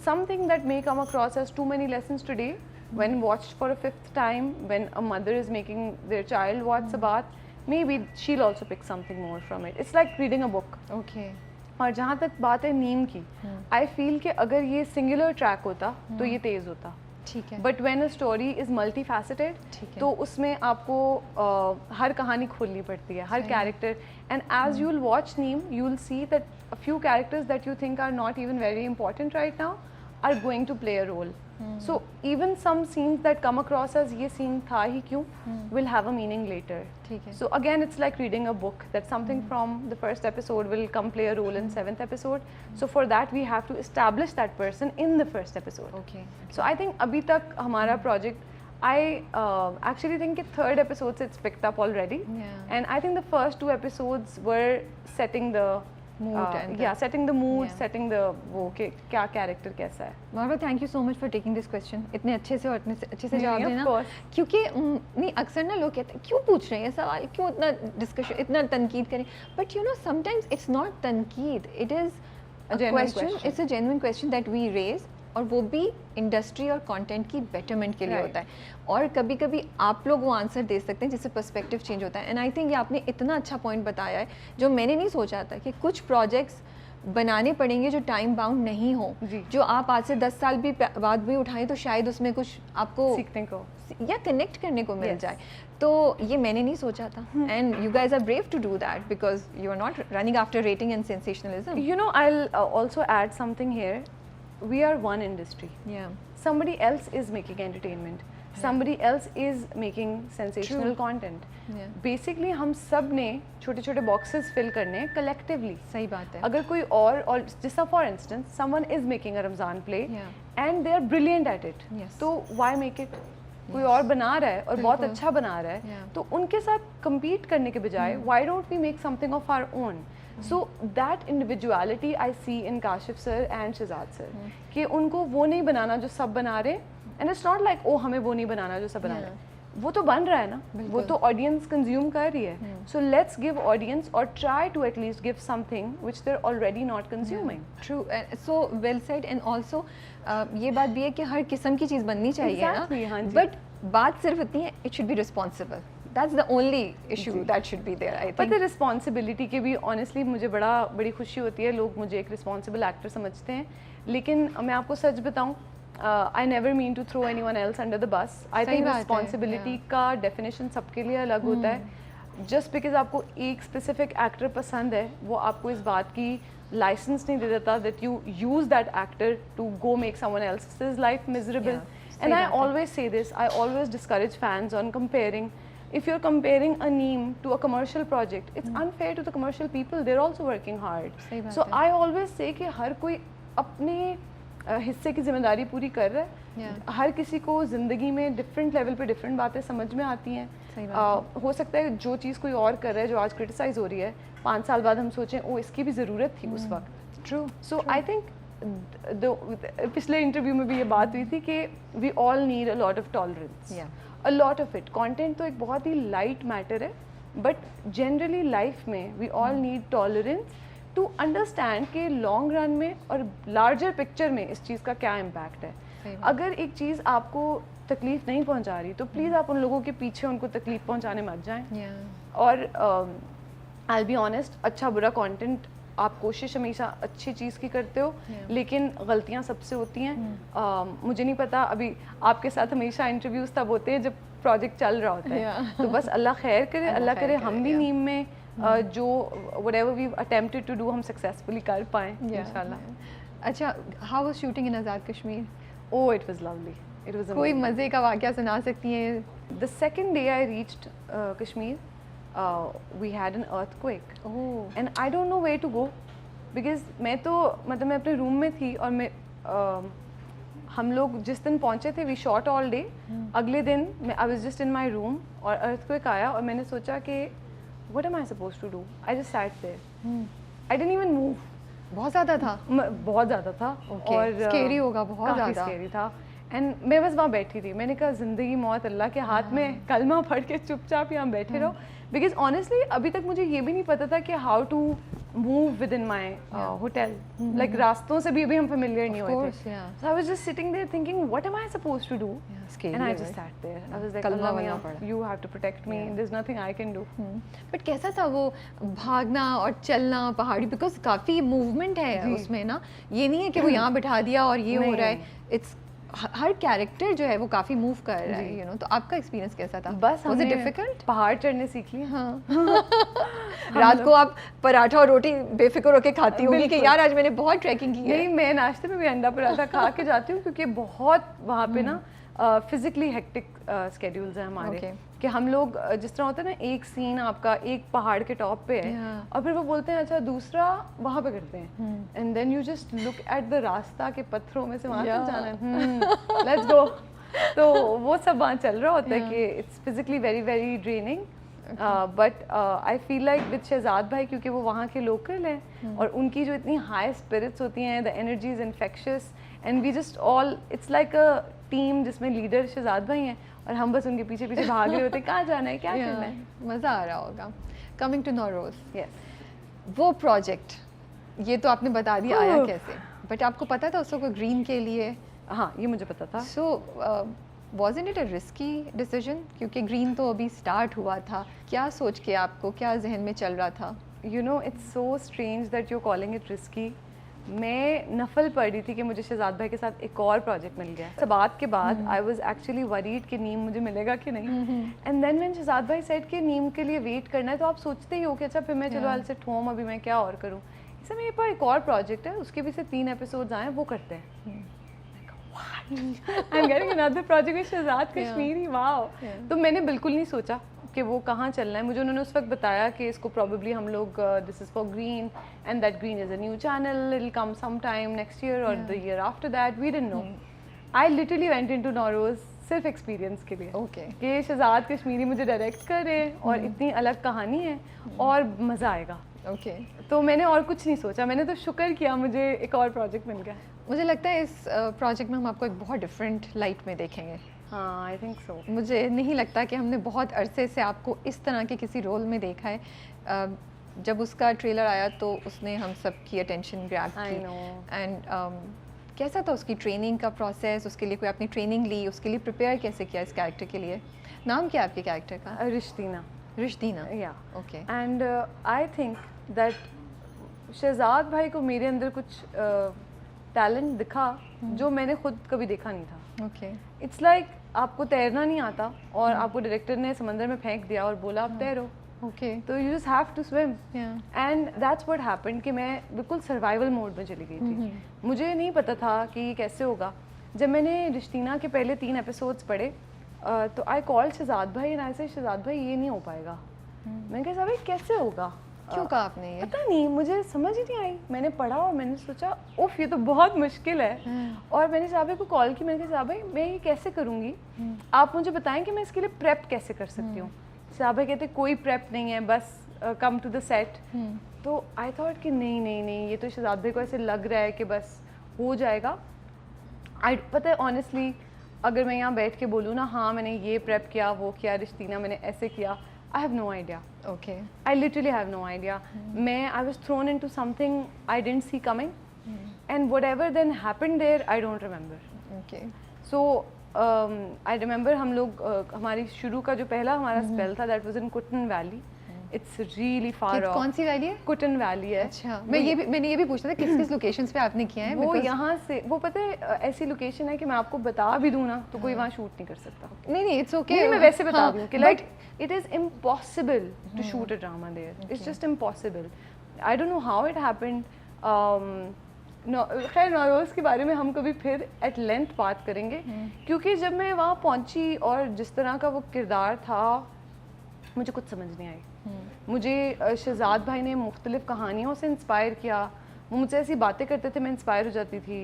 something that may come across as too many lessons today when watched for a 5th time, when a mother is making their child watch Sabat, maybe she'll also pick something more from it. It's like reading a book. और जहाँ तक बात है नीम की, I feel कि अगर ये singular track होता तो ये तेज़ होता. ठीक है. But when a story is multifaceted, तो उसमें आपको हर कहानी खोलनी पड़ती है, हर character. And as you'll watch Neem, you'll see that a few characters that you think are not even very important right now are going to play a role. So even some scenes that come across as ये scene था ही क्यों will have a meaning later. So again it's like reading a book, that something from the first episode will come play a role in 7th episode. So for that we have to establish that person in the first episode. So I think अभी तक हमारा project, I actually think कि 3rd episode से it's picked up already. And I think the first 2 episodes were setting the mood setting the mood, setting the वो कि क्या character कैसा है. Marwa, thank you so much for taking this question. इतने अच्छे से और इतने अच्छे से जवाब देना. क्योंकि नहीं अक्सर ना लोग कहते हैं क्यों पूछ रहे हैं सवाल, क्यों इतना डिस्कशन, इतना तनकीद करें. But you know sometimes it's not तनकीद, it is a question, it's a genuine question that we raise, और वो भी इंडस्ट्री और कंटेंट की बेटरमेंट के लिए होता है. और कभी कभी आप लोग वो आंसर दे सकते हैं जिससे पर्सपेक्टिव चेंज होता है. एंड आई थिंक ये आपने इतना अच्छा पॉइंट बताया है जो मैंने नहीं सोचा था कि कुछ प्रोजेक्ट्स बनाने पड़ेंगे जो टाइम बाउंड नहीं हो, जो आप आज से 10 साल भी बाद भी उठाएं तो शायद उसमें कुछ आपको सीखने को या कनेक्ट करने को मिल जाए. तो ये मैंने नहीं सोचा था. And you guys are brave to do that because you are not running after rating and sensationalism. You know I will also add something here. We are one industry. Somebody else is making entertainment. somebody else is making sensational content. Basically हम सब ने छोटे छोटे boxes fill करने हैं collectively. सही बात है. अगर कोई और जैसा for instance someone is making a Ramzan play and they are brilliant at it, तो व्हाई मेक इट? कोई और बना रहा है और बहुत अच्छा बना रहा है, तो उनके साथ compete करने के बजाय why don't we make something of our own? So that individuality I see in Kashif sir and Shehzad sir, कि उनको वो नहीं बनाना जो सब बना रहे, and it's not like हमें वो नहीं बनाना जो सब बना रहे, वो तो बन रहा है ना, वो तो ऑडियंस कंज्यूम कर रही है. सो लेट्स गिव ऑडियंस और try to at least give something which they are already not consuming. True, so well said. And also ये बात भी है कि हर किस्म की चीज़ बननी चाहिए ना, बट बात सिर्फ इतनी है, it should be responsible. That's the only issue that should be there, I think. पता है रिस्पॉन्सिबिलिटी के भी ऑनेस्टली मुझे बड़ी खुशी होती है. लोग मुझे एक रिस्पॉन्सिबल एक्टर समझते हैं, लेकिन मैं आपको सच बताऊं, I never mean to throw anyone else under the bus. I think responsibility का definition सबके लिए अलग होता है. Just because आपको एक specific actor पसंद है, वो आपको इस बात की license नहीं दे देता that you use that actor to go make someone else's life miserable. And I always say this, I always discourage fans on comparing. If you're comparing a Neem to a commercial project, it's unfair to the commercial people. They're also working hard. So I always say कि हर कोई अपने हिस्से की जिम्मेदारी पूरी कर रहा है. हर किसी को ज़िंदगी में डिफरेंट लेवल पे डिफरेंट बातें समझ में आती हैं. हो सकता है जो चीज़ कोई और कर रहा है जो आज क्रिटिसाइज हो रही है, 5 साल बाद हम सोचें ओ इसकी भी ज़रूरत थी उस वक्त. ट्रू. सो आई थिंक पिछले इंटरव्यू में भी ये बात हुई थी कि we all need a lot of tolerance, a lot of it. Content तो एक बहुत ही लाइट मैटर है, बट जनरली लाइफ में we all need tolerance to understand कि लॉन्ग रन में और लार्जर पिक्चर में इस चीज़ का क्या इम्पैक्ट है. अगर एक चीज़ आपको तकलीफ नहीं पहुंचा रही तो प्लीज़ आप उन लोगों के पीछे उनको तकलीफ पहुंचाने मत जाएं. और आई विल बी ऑनेस्ट, अच्छा बुरा कंटेंट आप कोशिश हमेशा अच्छी चीज़ की करते हो, लेकिन गलतियां सबसे होती हैं. मुझे नहीं पता, अभी आपके साथ हमेशा इंटरव्यूज़ तब होते हैं जब प्रोजेक्ट चल रहा होता है. तो बस अल्लाह खैर करे, अल्लाह करे हम भी नीम में जो whatever we've attempted to do हम सक्सेसफुली कर पाएँ इंशाल्लाह. अच्छा, how was shooting in Azad Kashmir? Oh, it was lovely. It was amazing. कोई मज़े का वाक़या सुना सकती हैं? The second day I reached Kashmir, we had an earthquake. Oh. And I don't know where to go because मैं अपने room में थी और हम लोग जिस दिन पहुंचे थे we shot all day. अगले दिन I was just in my room और earthquake आया और मैंने सोचा कि what am I supposed to do? I just sat there. I didn't even move. बहुत ज़्यादा था? बहुत ज़्यादा था. Okay. और स्केरी होगा, बहुत ज़्यादा. काफ़ी स्केरी था. एंड मैं बस वहाँ बैठी थी. मैंने कहा ज़िंदगी मौत अल्लाह के हाथ में, कलमा पढ़ के चुपचाप यहाँ बैठे रहो. बिकॉज ऑनेस्टली अभी तक मुझे ये भी नहीं पता था कि how to move within my hotel. Like रास्तों से भी अभी हम फेमिलियर नहीं हुए थे. So I was just sitting there thinking what am I supposed to do, and I just sat there. I was like अल्लाह you have to protect me, there is nothing I can do. But कैसा था वो भागना और चलना पहाड़ी? Because काफ़ी movement है उसमें ना, ये नहीं है कि वो यहाँ बिठा दिया और ये हो रहा है. इट्स हर कैरेक्टर जो है वो काफ़ी मूव कर रहा है, यू नो. तो आपका एक्सपीरियंस कैसा था? बस वाज इट डिफिकल्ट? पहाड़ चढ़ने सीख लिया. हाँ. रात को आप पराठा और रोटी बेफिक्र होके खाती होंगी कि यार आज मैंने बहुत ट्रैकिंग की है. नहीं, मैं नाश्ते में भी अंडा पराठा खा के जाती हूँ क्योंकि बहुत वहाँ पे ना फिजिकली हेक्टिक स्केड्यूल्स हैं हमारे. कि हम लोग जिस तरह होता है ना, एक सीन आपका एक पहाड़ के टॉप पे है और फिर वो बोलते हैं अच्छा दूसरा वहाँ पे करते हैं, and then you just look at the रास्ता के पत्थरों में से वहाँ तक जाना है, लेट्स गो. तो वो सब वहाँ चल रहा होता है कि it's physically very very draining. But I feel like with Shahzad भाई, क्योंकि वो वहाँ के लोकल हैं और उनकी जो इतनी हाई स्पिरिट्स होती हैं, the energy is infectious, and we just all it's like a team जिसमें लीडर शहजाद भाई हैं और हम बस उनके पीछे पीछे भाग रहे होते हैं कहाँ जाना है, क्या करना है. मज़ा आ रहा होगा. कमिंग टू नौरोज़, यस, वो प्रोजेक्ट ये तो आपने बता दिया आया कैसे, बट आपको पता था उसको ग्रीन के लिए? हाँ, ये मुझे पता था. सो wasn't it a risky decision? क्योंकि ग्रीन तो अभी स्टार्ट हुआ था. क्या सोच के आपको, क्या जहन में चल रहा था? You know, it's so strange that you're calling it risky. मैं नफल पढ़ रही थी कि मुझे शहजाद भाई के साथ एक और प्रोजेक्ट मिल गया. सबात के बाद आई वाज एक्चुअली वरीड कि नीम मुझे मिलेगा कि नहीं. एंड देन व्हेन शहजाद भाई सेड कि नीम के लिए वेट करना है, तो आप सोचते ही हो कि अच्छा फिर मैं चलो आई सेट होम, अभी मैं क्या और करूँ. इससे मेरे पास एक और प्रोजेक्ट है, उसके भी से 3 एपिसोड्स आए, वो करते हैं. I am getting another project with Shahzad Kashmiri, wow. तो मैंने बिल्कुल नहीं सोचा कि वो कहाँ चलना है। मुझे उन्होंने उस वक्त बताया कि इसको प्रॉबेबली हम लोग this is for green and that green is a new channel, it will come some time next year और the year after that, we didn't know. I literally went into Nauroz सिर्फ एक्सपीरियंस के लिए, कि शहजाद कश्मीरी मुझे direct कर रहे हैं और इतनी अलग कहानी है और मज़ा आएगा। तो मैंने और कुछ नहीं सोचा, मैंने तो शुक्र किया मुझे एक और प्रोजेक्ट मिल गया। मुझे लगता है इस प्रोजेक्ट में हम आपको एक बहुत डिफरेंट लाइट में देखेंगे। हाँ, आई थिंक सो। मुझे नहीं लगता कि हमने बहुत अरसे से आपको इस तरह के किसी रोल में देखा है। जब उसका ट्रेलर आया तो उसने हम सब की अटेंशन ग्रैब की। एंड कैसा था उसकी ट्रेनिंग का प्रोसेस? उसके लिए कोई आपने ट्रेनिंग ली? उसके लिए प्रिपेयर कैसे किया इस कैरेक्टर के लिए? नाम क्या आपके कैरेक्टर का? रिश्तीना। रिश्तीना, या okay. And I think that Shahzad भाई को मेरे अंदर कुछ टैलेंट दिखा जो मैंने खुद कभी देखा नहीं था। ओके। इट्स लाइक आपको तैरना नहीं आता और आपको डायरेक्टर ने समंदर में फेंक दिया और बोला आप तैरो, ओके, तो you just have to swim. And that's what happened कि मैं बिल्कुल सर्वाइवल मोड में चली गई थी। मुझे नहीं पता था कि ये कैसे होगा। जब मैंने रिश्तीना के पहले 3 एपिसोड्स पढ़े तो आई कॉल्ड शहजाद भाई एंड आई सेड शहजाद भाई ये नहीं हो पाएगा। मैंने कहा भाई कैसे होगा? क्यों कहा आपने ये? पता नहीं, मुझे समझ ही नहीं आई। मैंने पढ़ा और मैंने सोचा उफ ये तो बहुत मुश्किल है। और मैंने साहब को कॉल की, मैंने कहा साहब भाई मैं ये कैसे करूँगी, आप मुझे बताएं कि मैं इसके लिए प्रेप कैसे कर सकती हूँ। साहब भाई कहते कोई प्रेप नहीं है, बस कम टू द सेट। तो आई थॉट कि नहीं ये तो शहजाद भाई को ऐसे लग रहा है कि बस हो जाएगा। पता है ऑनेस्टली अगर मैं यहाँ बैठ के बोलूँ ना हाँ मैंने ये प्रेप किया, वो किया, रिश्तीना मैंने ऐसे किया, I have no idea. Okay. I literally have no idea. I was thrown into something I didn't see coming, and whatever then happened there, I don't remember. Okay. So I remember हम लोग हमारी शुरू का जो पहला हमारा spell था, that was in Kutan Valley. It's really far off. कौन सी वैली है? कुटन वैली है। अच्छा, मैंने ये भी पूछना था किस किस लोकेशंस पे आपने किया है? वो यहाँ से वो पता है ऐसी लोकेशन है कि मैं आपको बता भी दूँ ना तो कोई वहाँ शूट नहीं कर सकता। नहीं इट्स ओके। मैं वैसे बता दूँ कि like it is impossible to shoot a drama there, it's just impossible. I don't know how it happened. खैर नौरोज़ के बारे में हम कभी फिर एट लेंथ बात करेंगे, क्योंकि जब मैं वहाँ पहुँची और जिस तरह का वो किरदार था मुझे कुछ समझ नहीं आई। मुझे शहजाद भाई ने मुख्तलिफ कहानियों से इंस्पायर किया, वो मुझसे ऐसी बातें करते थे मैं इंस्पायर हो जाती थी।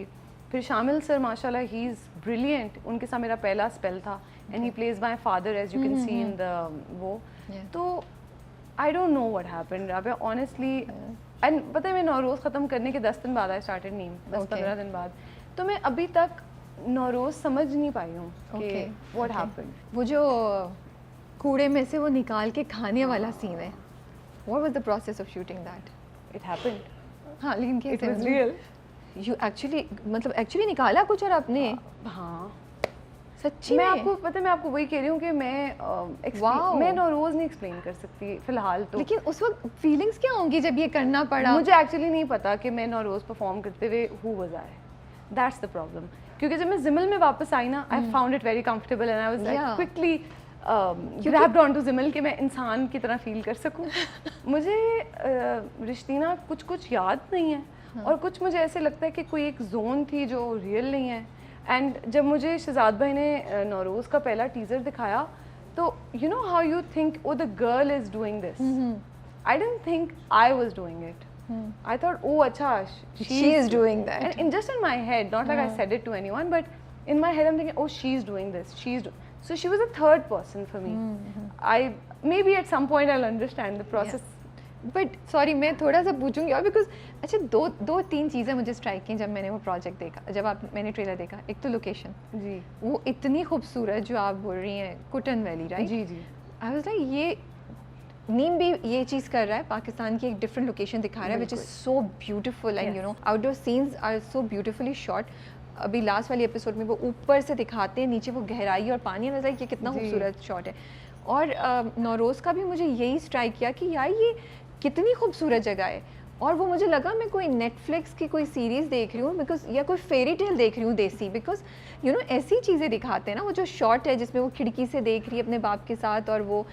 फिर शामिल सर माशाल्लाह ही इज़ ब्रिलियंट, उनके साथ मेरा पहला स्पेल था and he plays my father as you can see in the वो। तो I don't know what happened Rabia honestly. And पता है मैं नौरोज़ ख़त्म करने के 10 दिन बाद आई स्टार्टेड नीम, 10-15 दिन बाद। तो मैं अभी तक नौरोज़ समझ नहीं पाई हूँ कि व्हाट हैपेंड। वो जो कूड़े में से वो निकाल के खाने वाला सीन है, what was the process of shooting that? It happened. हाँ लेकिन कैसे? It was real. You actually मतलब एक्चुअली निकाला कुछ और आपने? हाँ सच्ची मैं में? आपको पता है मैं आपको वही कह रही हूँ कि मैं नौरोज़ नहीं एक्सप्लेन कर सकती फिलहाल तो। लेकिन उस वक्त फीलिंग्स क्या होंगी जब ये करना पड़ा? मुझे एक्चुअली नहीं पता कि मैं नौरोज़ परफॉर्म करते हुए who was I. That's the problem. क्योंकि जब मैं जिमल में वापस आई ना I found it very comfortable and I was like quickly grabbed on to जिमल कि मैं इंसान की तरह फील कर सकूं। मुझे रिश्तीना कुछ याद नहीं है और कुछ मुझे ऐसे लगता है कि कोई एक जोन थी जो रियल नहीं है। एंड जब मुझे शहजाद भाई ने नौरोज़ का पहला टीज़र दिखाया तो you know how you think oh the girl is doing this, I didn't think I was doing it. I thought oh अच्छा she is doing that, and in just in my head, not like I said it to anyone, but in my head I'm thinking oh she's doing this, so she was a third person for me. I maybe at some point I'll understand the process. But sorry मैं थोड़ा सा पूछूंगी और because अच्छा दो तीन चीज़ें मुझे स्ट्राइक की जब मैंने वो प्रोजेक्ट देखा, जब मैंने ट्रेलर देखा। एक तो लोकेशन जी वो इतनी खूबसूरत जो आप बोल रही हैं, कुटन वैली राइट? जी जी। आई वाज लाइक ये नीम भी ये चीज़ कर रहा है, पाकिस्तान की एक डिफरेंट लोकेशन दिखा रहा है which is so beautiful and you know outdoor scenes are so beautifully shot. अभी लास्ट वाली एपिसोड में वो ऊपर से दिखाते हैं, नीचे वो गहराई और पानी नजर, ये कितना खूबसूरत शॉट है। और नौरोज़ का भी मुझे यही स्ट्राइक किया कि यार ये कितनी खूबसूरत जगह है। और वो मुझे लगा मैं कोई नेटफ्लिक्स की कोई सीरीज़ देख रही हूँ बिकॉज या कोई फेरी टेल देख रही हूँ देसी, बिकॉज यू नो ऐसी चीज़ें दिखाते हैं ना। वो जो शॉट है जिसमें वो खिड़की से देख रही है अपने बाप के साथ और वो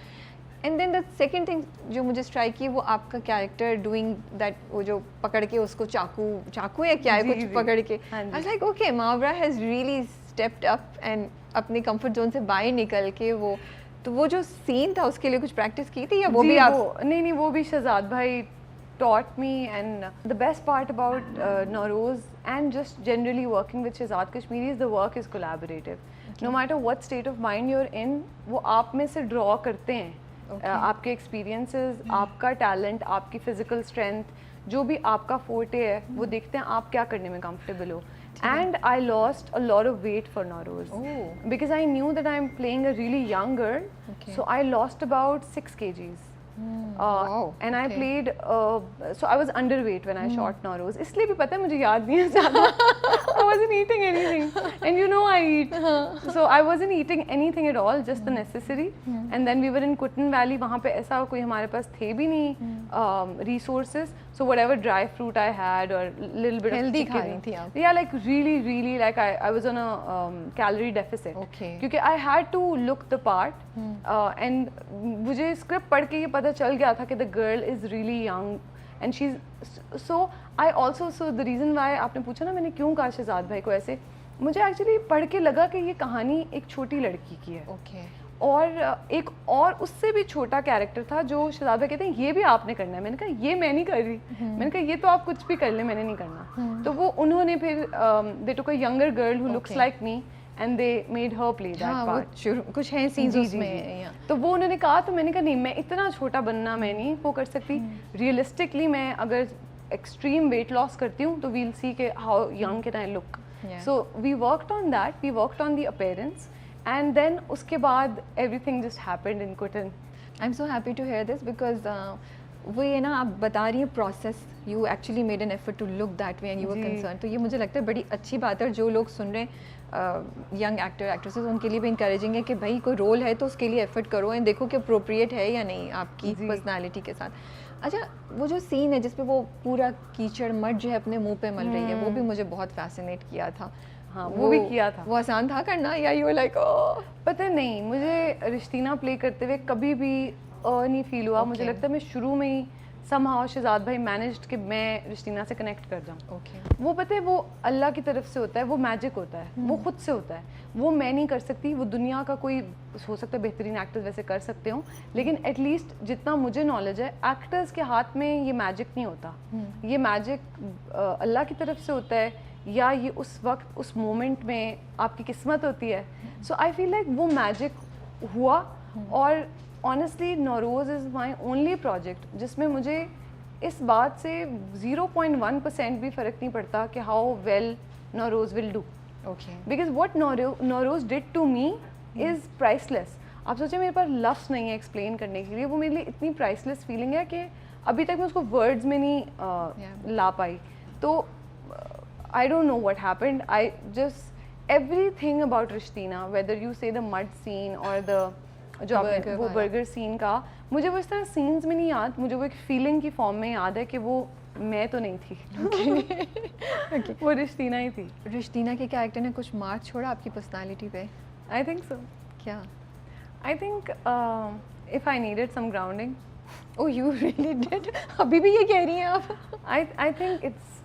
and then the second thing जो मुझे स्ट्राइक की वो आपका कैरेक्टर डूइंग दैट, वो जो पकड़ के उसको चाकू या क्या है कुछ पकड़ के, I was like okay Mawra has really stepped up एंड अपनी कंफर्ट जोन से बाहर निकल के वो जो सीन था उसके लिए कुछ प्रैक्टिस की थी या वो भी आप? नहीं, वो भी शहजाद भाई taught me, and the best part about Nauroz and just generally working with Shehzad Kashmiri is the work is collaborative. No matter what state of mind you're in, वो आप में से draw करते हैं आपके experiences, आपका talent, आपकी physical strength, जो भी आपका forte है वो देखते हैं आप क्या करने में comfortable हो. And I lost a lot of weight for Nauroz because I knew that I'm playing a really young girl, so I lost about 6 kgs. Wow. And I played so I was underweight when I shot Nauroz. इसलिए भी पता है मुझे याद नहीं है ज़्यादा. I wasn't eating anything, and you know I eat, so I wasn't eating anything at all, just the necessary. And then we were in Kutan Valley. वहाँ पे ऐसा कोई हमारे पास थे भी नहीं resources, so whatever dry fruit I had or little bit of chicken. खा रही थी आप? Yeah, like really like I was on a calorie deficit. Okay. क्योंकि I had to look the part, and मुझे स्क्रिप्ट पढ़ के ये पता चल गया था कि the girl is really young and she's so I also so the reason why आपने पूछा ना मैंने क्यों कहा शहजाद भाई को ऐसे, मुझे एक्चुअली पढ़ के लगा कि ये कहानी एक छोटी लड़की की है. Okay. और एक और उससे भी छोटा कैरेक्टर था जो शहजाद भाई कहते हैं ये भी आपने करना है. मैंने कहा ये मैं नहीं कर रही. मैंने कहा ये तो आप कुछ भी कर ले, मैंने नहीं करना. तो वो उन्होंने फिर they took a younger girl who looks like me and they made her play that part. कुछ है सीन्स उसमें. तो वो उन्होंने कहा, तो मैंने कहा नहीं मैं इतना छोटा बनना मैं नहीं वो कर सकती. रियलिस्टिकली मैं अगर एक्सट्रीम वेट लॉस करती हूँ तो वील सी के how young can I look. So we worked on that, we worked on the appearance, and then उसके बाद everything just happened in Kutton. I am so happy to hear this because वो ये ना आप बता रही हैं process, you actually made an effort to look that way and you were concerned. तो ये मुझे लगता है बड़ी अच्छी बात है, और जो लोग सुन रहे हैं यंग एक्टर एक्ट्रेसेस उनके लिए भी इंकरेजिंग है कि भाई कोई रोल है तो उसके लिए एफर्ट करो एंड देखो कि अप्रोप्रिएट है या नहीं आपकी पर्सनालिटी के साथ. अच्छा, वो जो सीन है जिसपे वो पूरा कीचड़ मड जो है अपने मुंह पे मल रही है, वो भी मुझे बहुत फैसिनेट किया था. हाँ, वो भी किया था. वो आसान था करना या यू लाइक पता नहीं, मुझे रिश्तीना प्ले करते हुए कभी भी नहीं फील हुआ. मुझे लगता है मैं शुरू में ही somehow शहजाद भाई मैनेज्ड कि मैं रिश्तीना से कनेक्ट कर जाऊँ. वो पता है वो अल्लाह की तरफ से होता है, वो मैजिक होता है, वो खुद से होता है. वो मैं नहीं कर सकती, वो दुनिया का कोई हो सकता है बेहतरीन एक्टर्स वैसे कर सकते हो, लेकिन एटलीस्ट जितना मुझे नॉलेज है एक्टर्स के हाथ में ये मैजिक नहीं होता. ये मैजिक अल्लाह की तरफ से होता है, या ये उस वक्त उस मोमेंट में आपकी किस्मत होती है. सो आई फील लाइक वो मैजिक हुआ. और honestly Nauroz is my only project जिसमें मुझे इस बात से 0.1% भी फ़र्क नहीं पड़ता कि how well Nauroz will do. Because what Nauroz did to me is priceless. आप सोचें मेरे पास लफ्ज़ नहीं है एक्सप्लेन करने के लिए, वो मेरे लिए इतनी प्राइसलेस फीलिंग है कि अभी तक मैं उसको वर्ड्स में नहीं ला पाई. तो I don't know what happened. I just everything about Rishtina, whether you say the mud scene और द जो आपने वो बर्गर सीन का, मुझे वो इस तरह सीन्स में नहीं याद, मुझे वो एक फीलिंग की फॉर्म में याद है कि वो मैं तो नहीं थी. वो रिश्तीना ही थी. रिश्तीना के कैरेक्टर ने कुछ मार्क छोड़ा आपकी पर्सनालिटी पे? I think so. क्या? I think if I needed some grounding. Oh you really did? अभी भी ये कह रही हैं आप? I think it's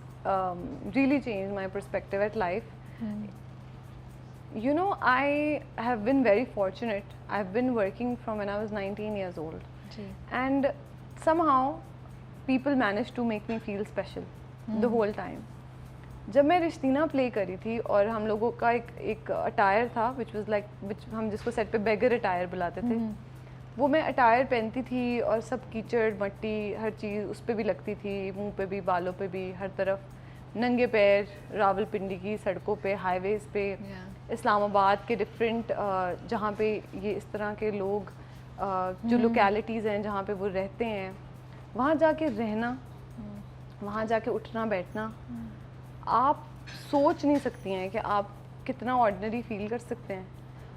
really changed my perspective at life. You know, I have been very fortunate. I've been working from when I was 19 years old. And somehow people managed to make me feel special the whole time. जब मैं रिश्तीना play करी थी और हम लोगों का एक attire था which हम जिसको सेट पे बेगर अटायर बुलाते थे, वो मैं अटायर पहनती थी और सब कीचड़ मट्टी हर चीज़ उस पर भी लगती थी, मुंह पे भी बालों पे भी हर तरफ, नंगे पैर रावलपिंडी की सड़कों पे, हाईवेज़ पे, इस्लामाबाद के डिफरेंट जहाँ पे ये इस तरह के लोग जो लोकेलिटीज़ हैं जहाँ पे वो रहते हैं, वहाँ जाके रहना, वहाँ जाके उठना बैठना, आप सोच नहीं सकती हैं कि आप कितना ऑर्डिनरी फील कर सकते हैं.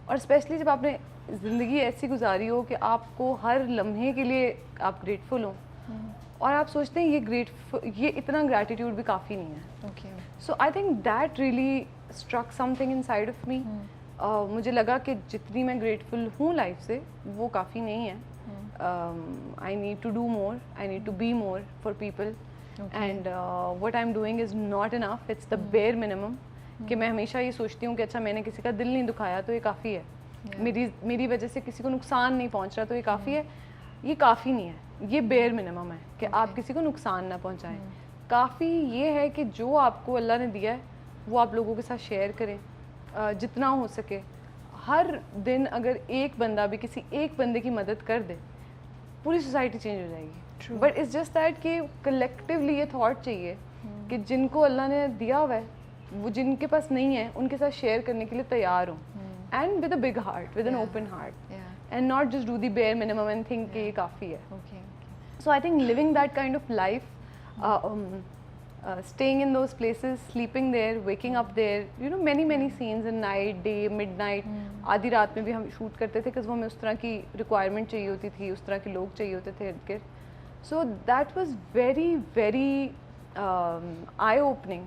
और स्पेशली जब आपने ज़िंदगी ऐसी गुजारी हो कि आपको हर लम्हे के लिए आप ग्रेटफुल हो और आप सोचते हैं ये इतना ग्रैटिट्यूड भी काफ़ी नहीं है. So I think that really struck something inside of me. मुझे लगा कि जितनी मैं ग्रेटफुल हूँ लाइफ से वो काफ़ी नहीं है. I need to do more, I need to be more for people. And what I'm doing is not enough, it's the bare minimum. कि मैं हमेशा ये सोचती हूँ कि अच्छा मैंने किसी का दिल नहीं दुखाया तो ये काफ़ी है, मेरी वजह से किसी को नुकसान नहीं पहुँच रहा तो ये काफ़ी है. ये काफ़ी नहीं है, ये बेयर मिनिमम है कि आप किसी को नुकसान ना पहुँचाएं. काफ़ी ये है कि जो आपको अल्लाह ने दिया है वो आप लोगों के साथ शेयर करें जितना हो सके. हर दिन अगर एक बंदा भी किसी एक बंदे की मदद कर दे, पूरी सोसाइटी चेंज हो जाएगी. बट इट्स जस्ट दैट कि कलेक्टिवली ये थॉट चाहिए कि जिनको अल्लाह ने दिया हुआ है, वो जिनके पास नहीं है उनके साथ शेयर करने के लिए तैयार हो. And with a big heart, with an open heart, and not just do the bare minimum and think कि ये काफ़ी है. So I think living that kind of life, staying in those places, sleeping there, waking up there, you know, many scenes in night, day, midnight. आधी रात में भी हम shoot करते थे because वो हमें उस तरह की requirement चाहिए होती थी, उस तरह के लोग चाहिए होते थे इर्द गिर्द. So that was very eye-opening.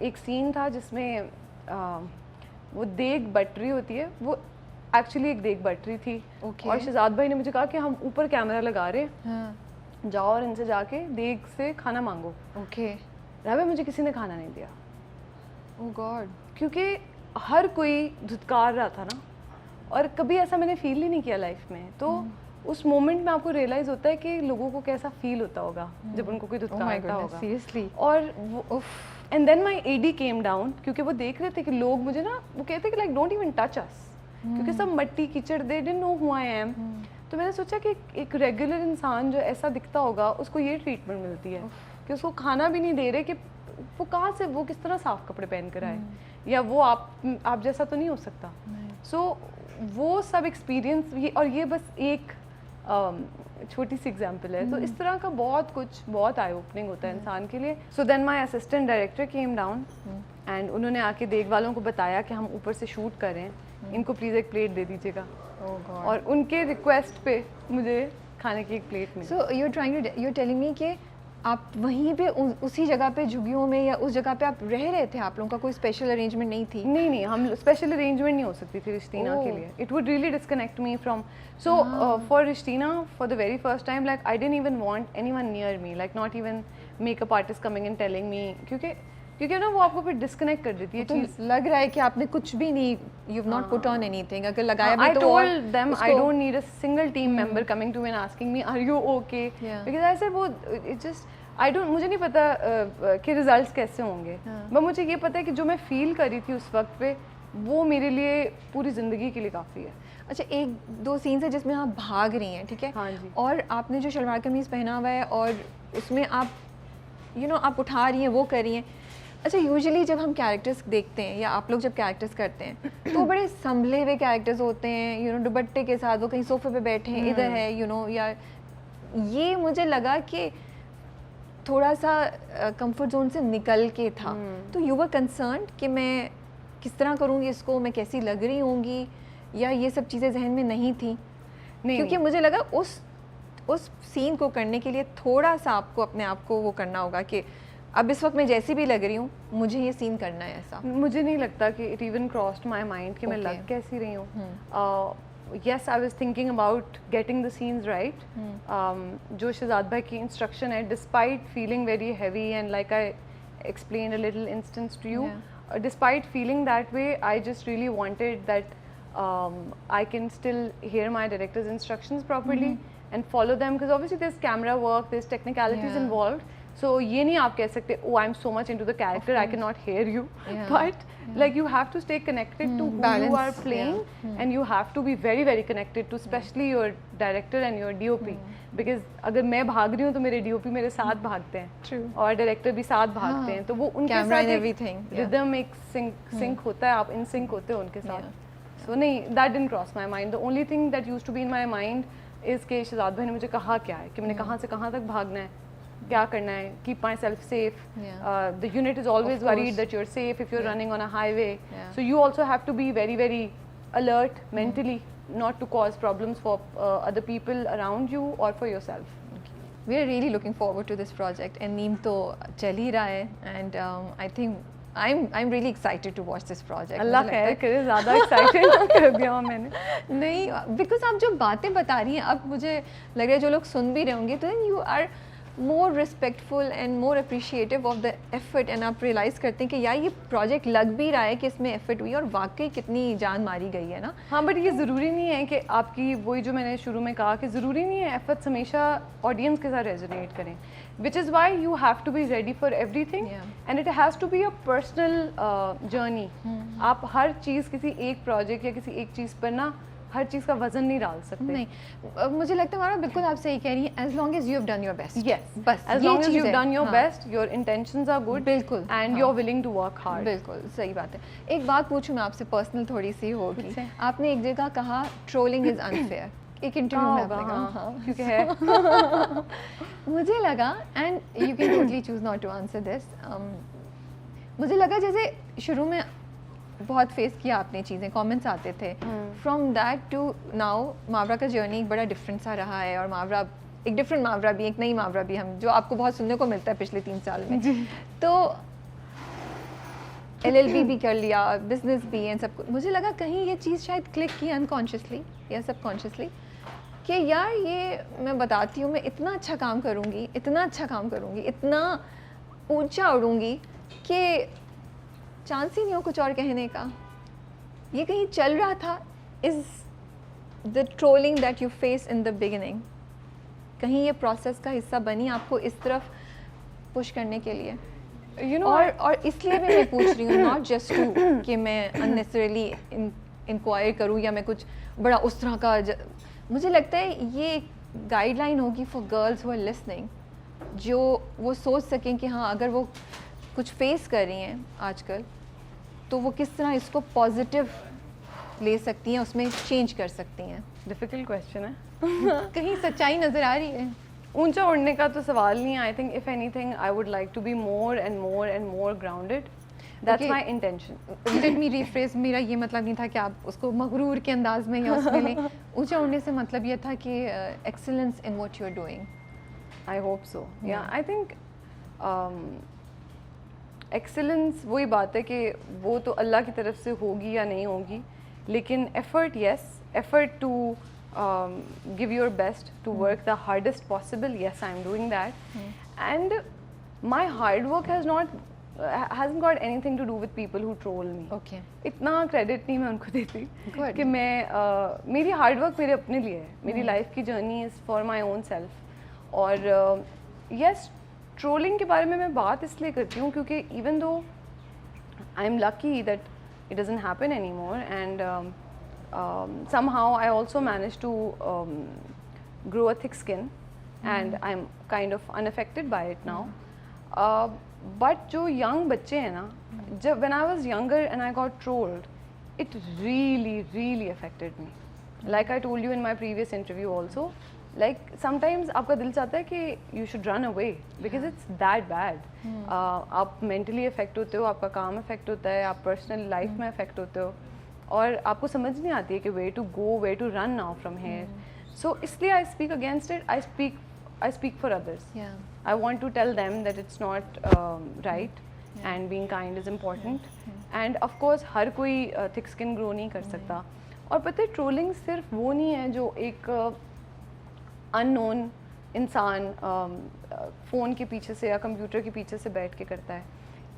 एक scene था जिसमें वो देग बट रही होती है, वो एक्चुअली एक देग बट रही थी. और शहजाद भाई ने मुझे कहा कि हम ऊपर कैमरा लगा रहे हैं, जाओ और इनसे जाके देग से खाना मांगो. राबिया, मुझे किसी ने खाना नहीं दिया. ओह गॉड. क्योंकि हर कोई धुतकार रहा था ना, और कभी ऐसा मैंने फील ही नहीं किया लाइफ में. तो उस मोमेंट में आपको रियलाइज होता है कि लोगों को कैसा फील होता होगा जब उनको कोई धुतकारता होगा. सीरियसली. और and then my AD came down, क्योंकि वो देख रहे थे कि लोग मुझे ना, वो कहते कि लाइक डोंट इवन टच अस, क्योंकि सब मट्टी कीचड़, they didn't know who I M. तो मैंने सोचा कि एक रेगुलर इंसान जो ऐसा दिखता होगा उसको ये ट्रीटमेंट मिलती है कि उसको खाना भी नहीं दे रहे, कि वो कहाँ से, वो किस तरह साफ कपड़े पहन कर आए, या वो आप जैसा तो नहीं हो सकता. सो वो सब एक्सपीरियंस, और ये बस एक छोटी सी एग्जांपल है. तो इस तरह का बहुत आई ओपनिंग होता है इंसान के लिए. So then my assistant director came down and उन्होंने आके देख वालों को बताया कि हम ऊपर से शूट कर रहे हैं, इनको प्लीज़ एक प्लेट दे दीजिएगा. और उनके रिक्वेस्ट पे मुझे खाने की एक प्लेट मिली. सो you're telling me कि आप वहीं पे उसी जगह पे झुग्गियों में या उस जगह पे आप रह रहे थे, आप लोगों का कोई स्पेशल अरेंजमेंट नहीं थी? नहीं, हम स्पेशल अरेंजमेंट नहीं हो सकती थी रिश्तीना के लिए. It would really disconnect me from. So for Rishtina, for the very first time, like I didn't even want anyone near me, like not even makeup artist coming and telling me, क्योंकि ना वो आपको फिर डिस्कनेक्ट कर देती है. तो लग रहा है कि आपने कुछ भी नहीं, you have not put on anything. अगर लगाया भी तो I told them I don't need a single team member coming to me and asking me are you okay, because I said वो it just मुझे नहीं पता कि रिजल्ट्स कैसे होंगे, बट मुझे ये पता है कि जो मैं फील कर रही थी उस वक्त पे, वो मेरे लिए पूरी ज़िंदगी के लिए काफ़ी है. अच्छा, एक दो सीन्स है जिसमें आप भाग रही हैं, ठीक है? हाँ जी. और आपने जो शलवार कमीज़ पहना हुआ है और उसमें आप आप उठा रही हैं, वो कर रही हैं. अच्छा, यूजुअली जब हम कैरेक्टर्स देखते हैं या आप लोग जब कैरेक्टर्स करते हैं तो बड़े संभले हुए कैरेक्टर्स होते हैं, दुपट्टे के साथ, वो कहीं सोफे पे बैठे हैं, इधर है, या ये मुझे लगा कि थोड़ा सा कंफर्ट जोन से निकल के था. तो यू वर कंसर्न्ड कि मैं किस तरह करूँगी इसको, मैं कैसी लग रही होंगी, या ये सब चीज़ें जहन में नहीं थी? क्योंकि मुझे लगा उस सीन को करने के लिए थोड़ा सा आपको अपने आप को वो करना होगा कि अब इस वक्त मैं जैसी भी लग रही हूँ, मुझे ये सीन करना है. ऐसा मुझे नहीं लगता कि it even crossed my mind कि मैं लग कैसी रही हूँ. Yes, I was thinking about getting the scenes right. जो शहजाद भाई की instruction है, despite feeling very heavy and like I explained a little instance to you, despite feeling that way, I just really wanted that I can still hear my director's instructions properly and follow them, because obviously there's camera work, there's technicalities involved. So ये नहीं आप कह सकते, oh I'm so much into the character, I cannot hear you. But like you have to stay connected to who you are playing, and you have to be very connected to especially your director and your DOP. Because अगर मैं भाग रही हूँ तो मेरे DOP मेरे साथ भागते हैं, और डायरेक्टर भी साथ भागते हैं, तो वो उनके साथ एक रिदम, एक सिंक होता है, आप इन सिंक होते हो उनके साथ. So नहीं, that didn't cross my mind. The only thing that used to be in my mind is कि शहजाद भाई ने मुझे कहा क्या है, कि मैंने कहाँ से कहाँ तक भागना है, क्या करना है, keep myself safe. The unit is always worried that you're safe if you're running on a highway. So you also have to be very alert mentally, not to cause problems for other people around you or for yourself. We are really looking forward to this project, and Neem तो चल ही रहा है, and I think I'm really excited to watch this project. अल्लाह खैर करे, ज़्यादा excited कर दिया मैंने. नहीं, because आप जो बातें बता रही हैं, अब मुझे लग रहा है जो लोग सुन भी रहे होंगे, तो then you are more respectful and more appreciative of the effort, and आप realize करते हैं कि यार ये project लग भी रहा है कि इसमें effort हुई और वाकई कितनी जान मारी गई है ना. हाँ, but ये ज़रूरी नहीं है कि आपकी वही जो मैंने शुरू में कहा कि ज़रूरी नहीं है efforts हमेशा audience के साथ resonate करें, which is why you have to be ready for everything, and it has to be a personal journey. आप हर चीज़ किसी एक project या किसी एक चीज़ पर ना हर चीज़ का वजन नहीं डाल सकते. नहीं, मुझे लगता है हमारा बिल्कुल आप सही कह रही हैं, as long as you have done your best. Yes, बस as long as you've done your best, your intentions are good. बिल्कुल. And you're willing to work hard. बिल्कुल सही बात है. एक बात पूछूं मैं आपसे, पर्सनल थोड़ी सी होगी. आपने एक जगह कहा ट्रोलिंग इज अनफेयर, एक इंटरव्यू में आपने कहा, क्योंकि है. मुझे लगा, and you can totally choose not to answer this, मुझे लगा जैसे शुरू में बहुत फेस किया आपने चीज़ें, कमेंट्स आते थे, फ्रॉम दैट टू नाउ मावरा का जर्नी एक बड़ा डिफरेंट सा रहा है, और मावरा एक डिफरेंट मावरा भी, एक नई मावरा भी, हम जो आपको बहुत सुनने को मिलता है पिछले 3 साल में. तो LLB भी कर लिया, बिजनेस भी, एंड सब कुछ. मुझे लगा कहीं ये चीज़ शायद क्लिक की अनकॉन्शियसली या सबकॉन्शियसली कि यार ये मैं बताती हूँ, मैं इतना अच्छा काम करूँगी, इतना अच्छा काम करूँगी, इतना ऊंचा उड़ूँगी कि चांस ही नहीं हो कुछ और कहने का. ये कहीं चल रहा था? Is the trolling that you face in the beginning कहीं ये प्रोसेस का हिस्सा बनी आपको इस तरफ पुश करने के लिए? You know, और इसलिए भी मैं पूछ रही हूँ, नॉट जस्ट टू कि मैं अननेसेसरली इंक्वायर करूँ या मैं कुछ बड़ा उस तरह का मुझे लगता है ये गाइडलाइन होगी for girls who are listening, जो वो सोच सकें कि हाँ अगर वो कुछ फेस कर रही हैं आजकल तो वो किस तरह इसको पॉजिटिव ले सकती हैं, उसमें चेंज कर सकती हैं. डिफिकल्ट क्वेश्चन है. कहीं सच्चाई नज़र आ रही है? ऊंचा उड़ने का तो सवाल नहीं है. I think if anything I would like to be more and more and more grounded. That's my intention. Let me rephrase. मेरा ये मतलब नहीं था कि आप उसको मगरूर के अंदाज में या उसमें लें. ऊंचा उड़ने से मतलब ये था कि excellence in what you are doing. I hope so. या आई थिंक एक्सीलेंस वही बात है कि वो तो अल्लाह की तरफ से होगी या नहीं होगी, लेकिन effort, yes, effort to give your best to work the hardest possible. Yes, I'm doing that. And my hard work hasn't got anything to do with people who troll me. Okay. इतना credit नहीं मैं उनको देती कि मैं मेरी hard work मेरे अपने लिए है. मेरी life की journey is for my own self. और yes, trolling के बारे में मैं बात इसलिए करती हूँ क्योंकि even though I'm lucky that it doesn't happen anymore, and somehow I also managed to grow a thick skin, and I'm kind of unaffected by it now. But जो young बच्चे हैं ना, जब when I was younger and I got trolled, it really affected me. Like I told you in my previous interview also, like sometimes आपका दिल चाहता है कि you should run away because it's that bad. आप mentally affect होते हो, आपका काम affect होता है, आप personal life में affect होते हो, और आपको समझ नहीं आती है कि way to go, way to run now from here. So इसलिए I speak against it. I speak for others. I want to tell them that it's not right and being kind is important. And of course हर कोई thick skin grow नहीं कर सकता. और पता है trolling सिर्फ वो नहीं है जो एक अननोन इंसान फ़ोन के पीछे से या कंप्यूटर के पीछे से बैठ के करता है.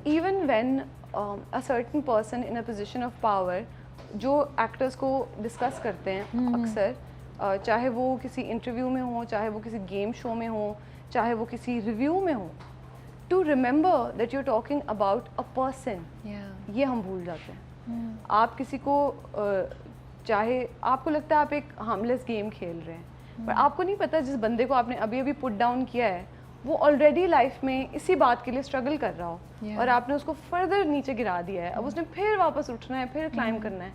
Even when a certain person in a position of power जो एक्टर्स को डिस्कस करते हैं अक्सर, चाहे वो किसी इंटरव्यू में हो, चाहे वो किसी गेम शो में हो, चाहे वो किसी रिव्यू में हो, to remember that you are talking about a person, ये हम भूल जाते हैं. आप किसी को चाहे आपको लगता है आप एक हार्मलेस गेम खेल रहे हैं, पर आपको नहीं पता जिस बंदे को आपने अभी अभी पुट डाउन किया है वो ऑलरेडी लाइफ में इसी बात के लिए स्ट्रगल कर रहा हो, और आपने उसको फर्दर नीचे गिरा दिया है. अब उसने फिर वापस उठना है, फिर क्लाइम करना है.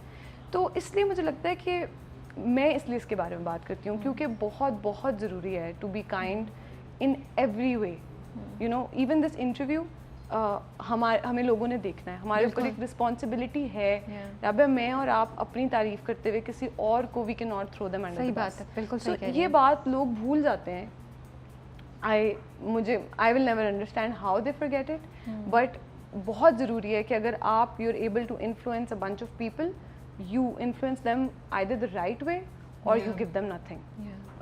तो इसलिए मुझे लगता है कि मैं इसलिए इसके बारे में बात करती हूँ क्योंकि बहुत बहुत ज़रूरी है to be kind in every way. You know, even this interview हमें लोगों ने देखना है, हमारे ऊपर एक रिस्पॉन्सिबिलिटी है. अब मैं और आप अपनी तारीफ करते हुए किसी और को we can not throw them under the bus. सही बात है, बिल्कुल सही कह रही हैं. ये बात लोग भूल जाते हैं. I will never understand how they forget it, but बहुत ज़रूरी है कि अगर आप you are able to influence a bunch of people, you influence them either the right way or you give them nothing.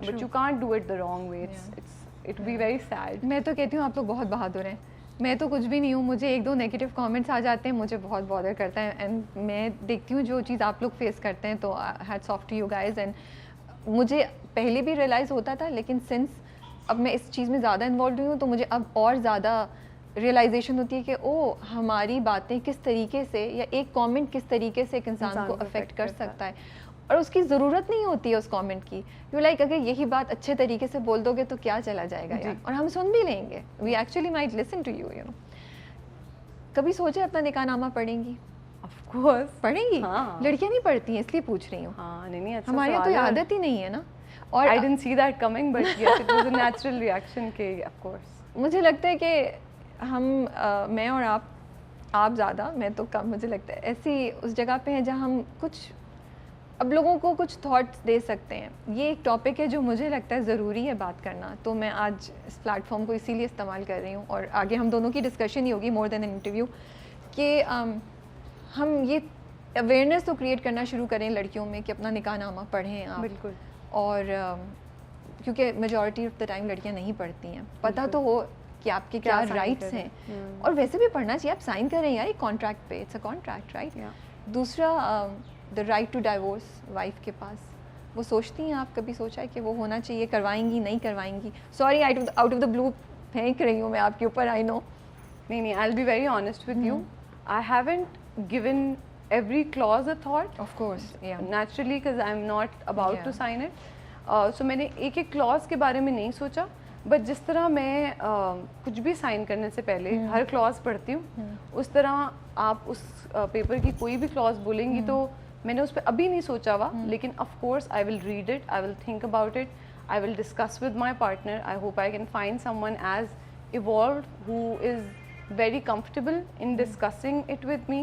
But you can't do it the wrong way. It would be very sad. मैं तो कहती हूँ आप लोग बहुत बहादुर हैं. मैं तो कुछ भी नहीं हूँ. मुझे एक दो नेगेटिव कमेंट्स आ जाते हैं, मुझे बहुत बॉदर करता है. एंड मैं देखती हूँ जो चीज़ आप लोग फेस करते हैं, तो hats off to you guys. And मुझे पहले भी रियलाइज़ होता था, लेकिन सिंस अब मैं इस चीज़ में ज़्यादा इन्वॉल्व हुई हूँ, तो मुझे अब और ज़्यादा रियलाइजेशन होती है कि ओ हमारी बातें किस तरीके से या एक कमेंट किस तरीके से एक इंसान को अफेक्ट कर सकता है, और उसकी ज़रूरत नहीं होती है उस कमेंट की. यू लाइक अगर यही बात अच्छे तरीके से बोल दोगे तो क्या चला जाएगा यार, और हम सुन भी लेंगे. We actually might listen to you, you know. कभी सोचे अपना निकाहनामा पढ़ेंगी? Of course पढ़ेंगी. हाँ. लड़कियां नहीं पढ़ती हैं, इसलिए पूछ रही हूँ. हाँ, नहीं अच्छा. हमारे तो आदत ही नहीं है ना. और I didn't see that coming, but yes it was a natural reaction के ऑफ कोर्स. मुझे लगता है कि हम मैं और आप ज़्यादा, मैं तो कम, मुझे लगता है ऐसी उस जगह पे हैं जहाँ हम कुछ अब लोगों को कुछ थॉट्स दे सकते हैं. ये एक टॉपिक है जो मुझे लगता है ज़रूरी है बात करना, तो मैं आज इस प्लेटफॉर्म को इसीलिए इस्तेमाल कर रही हूँ. और आगे हम दोनों की डिस्कशन ही होगी मोर देन एन इंटरव्यू, कि हम ये अवेयरनेस तो क्रिएट करना शुरू करें लड़कियों में कि अपना निकाहनामा पढ़ें आप. बिल्कुल. और क्योंकि मेजॉरिटी ऑफ द टाइम लड़कियाँ नहीं पढ़ती हैं, पता तो हो कि आपके क्या राइट्स हैं. और वैसे भी पढ़ना चाहिए, आप साइन कर रहे हैं यार एक कॉन्ट्रैक्ट पे, इट्स अ कॉन्ट्रैक्ट, राइट. दूसरा the right to divorce wife के पास, वो सोचती हैं, आप कभी सोचा है कि वो होना चाहिए, करवाएंगी नहीं करवाएंगी? Sorry out of the blue फेंक रही हूँ मैं आपके ऊपर, आई नो. नहीं, I will be very honest with you. I haven't given every clause a thought, of course, yeah, naturally, because I'm not about to sign it. So मैंने एक एक क्लॉज के बारे में नहीं सोचा, बट जिस तरह मैं कुछ भी साइन करने से पहले हर क्लॉज पढ़ती हूँ, उस तरह आप उस पेपर की कोई भी क्लॉज बोलेंगी तो मैंने उस पर अभी नहीं सोचा हुआ, लेकिन of course I will read it, I will think about it, I will discuss with my partner. I hope I can find someone as evolved who is very comfortable in discussing it with me.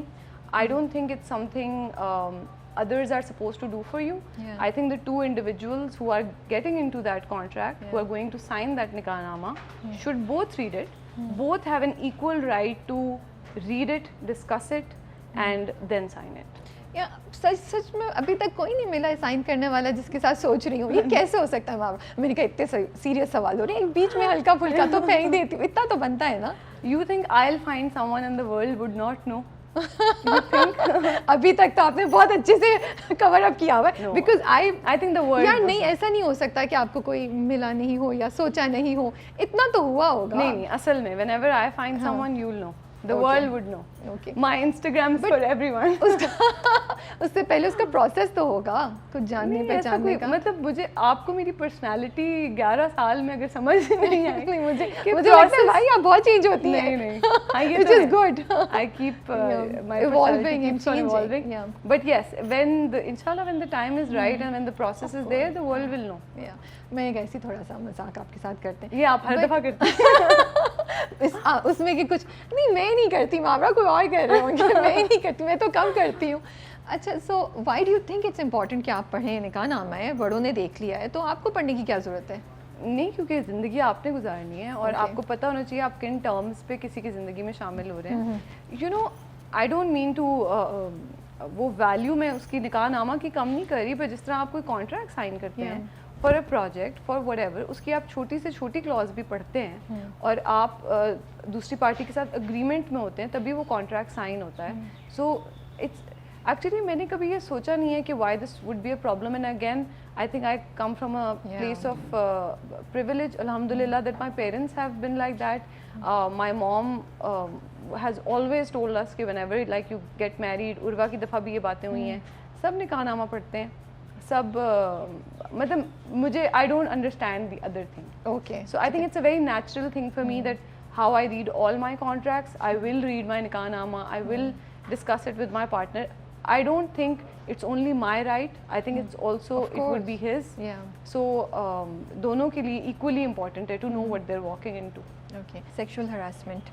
I don't think it's something others are supposed to do for you. I think the two individuals who are getting into that contract, who are going to sign that nikahnaama, should both read it. Both have an equal right to read it, discuss it, and then sign it. सच में अभी तक कोई नहीं मिला है sign करने वाला जिसके साथ सोच रही हूँ ये कैसे हो सकता है. मैंने कहा इतने सीरियस सवाल हो रहे हैं, बीच में हल्का फुल्का तो फेंक देती हूँ, इतना तो बनता है ना. You think I'll find someone in the world would not know? You think? अभी तक तो आपने बहुत अच्छे से कवर अप किया हुआ है. Because I think the world यार नहीं, ऐसा नहीं हो सकता कि आपको कोई मिला नहीं हो या सोचा नहीं हो, इतना तो हुआ होगा. नहीं, असल में whenever I find someone, you'll know. The world would know. Okay. My Instagram is for everyone. उससे पहले उसका प्रोसेस तो होगा कुछ जानने पहचानने का. मतलब मुझे आपको मेरी पर्सनालिटी 11 साल में अगर समझ नहीं आई नहीं, मुझे लगता है भाई आप बहुत चेंज होती हैं. नहीं, which is good. I keep my evolving, keeps on evolving. But yes, inshallah when the time is right and when the process is there, the world will know. मैं एक ऐसी थोड़ा सा मजाक आपके साथ करते हैं. ये आप हर दफा करते हैं. उसमें कि कुछ नहीं, मैं नहीं करती, मामला कोई और कर रहे होंगे. मैं नहीं करती, मैं तो कम करती हूँ. अच्छा, so why do you think it's important कि आप पढ़ें? निकाहनामा है, बड़ों ने देख लिया है, तो आपको पढ़ने की क्या ज़रूरत है? नहीं, क्योंकि ज़िंदगी आपने गुजारनी है और आपको पता होना चाहिए आप किन टर्म्स पे किसी की ज़िंदगी में शामिल हो रहे हैं. You know, I don't mean to वो वैल्यू में उसकी निकाहनामा की कम नहीं कर रही, पर जिस तरह आप कोई कॉन्ट्रैक्ट साइन करते हैं for a project, for whatever, उसकी आप छोटी से छोटी क्लॉज भी पढ़ते हैं और आप दूसरी पार्टी के साथ अग्रीमेंट में होते हैं, तभी वो कॉन्ट्रैक्ट साइन होता है. सो इट्स एक्चुअली मैंने कभी ये सोचा नहीं है कि why this would be a problem. And again I think I come from a place of privilege, अल्हम्दुलिल्लाह, that my parents have been like that. My mom has always told us कि whenever like you get married, Urwa की दफ़ा भी ये बातें हुई हैं, सब निकाहनामा पढ़ते हैं, सब मतलब मुझे I don't understand the other thing. Okay, so I think it's a very natural thing for me that how I read all my contracts, I will read my निकाहनामा, I will discuss it with my partner. I don't think it's only my right. I think it's also it would be his. Yeah. So दोनों के लिए equally important है to know what they're walking into. Okay. Sexual harassment.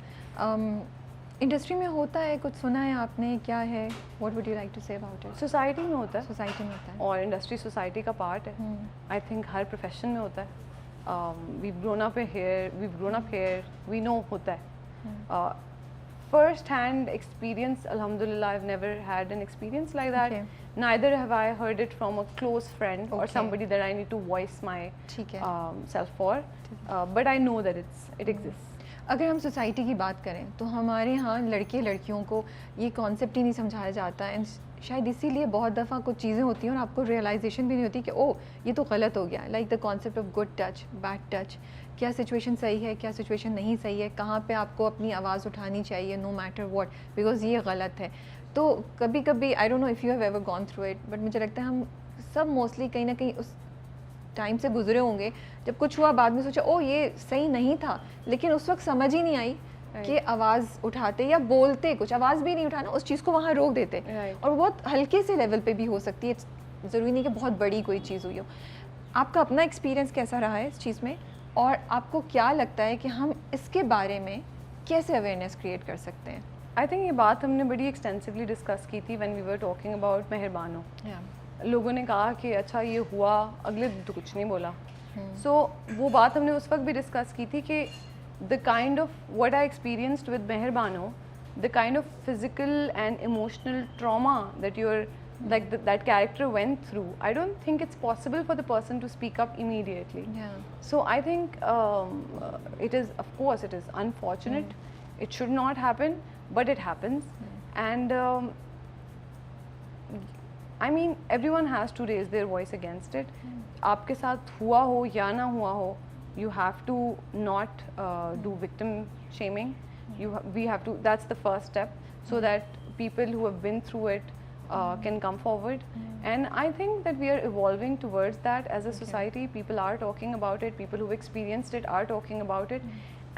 Industry में होता है, कुछ सुना है आपने, क्या है? What would you like to say about it? Society में होता है. सोसाइटी में होता है. और इंडस्ट्री सोसाइटी का पार्ट है. I think हर प्रोफेशन में होता है. We've grown up here. We know होता है. first hand experience, alhamdulillah, I've never had an experience like that. Okay. Neither have I heard it from a close friend or Okay. somebody that I need to voice my ठीक है. self for. But I know that it exists. अगर हम society की बात करें तो हमारे यहाँ लड़के लड़कियों को ये कॉन्सेप्ट ही नहीं समझाया जाता एंड शायद इसीलिए बहुत दफ़ा कुछ चीज़ें होती हैं और आपको रियलाइजेशन भी नहीं होती कि ओह ये तो गलत हो गया. Like the concept of good touch, bad touch, क्या सिचुएशन सही है, क्या सिचुएशन नहीं सही है, कहाँ पे आपको अपनी आवाज़ उठानी चाहिए नो मैटर व्हाट, बिकॉज ये गलत है. तो कभी कभी आई don't know if you have ever gone through it, but मुझे लगता है हम सब मोस्टली कहीं ना कहीं उस टाइम से गुजरे होंगे जब कुछ हुआ, बाद में सोचा ओ ये सही नहीं था, लेकिन उस वक्त समझ ही नहीं आई कि आवाज़ उठाते या बोलते, कुछ आवाज़ भी नहीं उठाना, उस चीज़ को वहाँ रोक देते. और बहुत हल्के से लेवल पे भी हो सकती है, ज़रूरी नहीं कि बहुत बड़ी कोई चीज़ हुई हो. आपका अपना एक्सपीरियंस कैसा रहा है इस चीज़ में, और आपको क्या लगता है कि हम इसके बारे में कैसे अवेयरनेस क्रिएट कर सकते हैं? आई थिंक ये बात हमने बड़ी एक्सटेंसिवली डिस्कस की थी when we were talking about Meherbano. लोगों ने कहा कि अच्छा ये हुआ, अगले दिन तो कुछ नहीं बोला. सो वो बात हमने उस वक्त भी डिस्कस की थी कि the kind of what I experienced with Mehrbano, the kind of physical and emotional trauma that you're like that character went through, I don't think it's possible for the person to speak up immediately. So I think it is, of course it is unfortunate, it should not happen, but it happens. And I mean everyone has to raise their voice against it. आपके साथ हुआ हो या ना हुआ हो, you have to not do victim shaming. We have to, that's the first step, so that people who have been through it can come forward. And I think that we are evolving towards that as a society. People are talking about it, people who've experienced it are talking about it.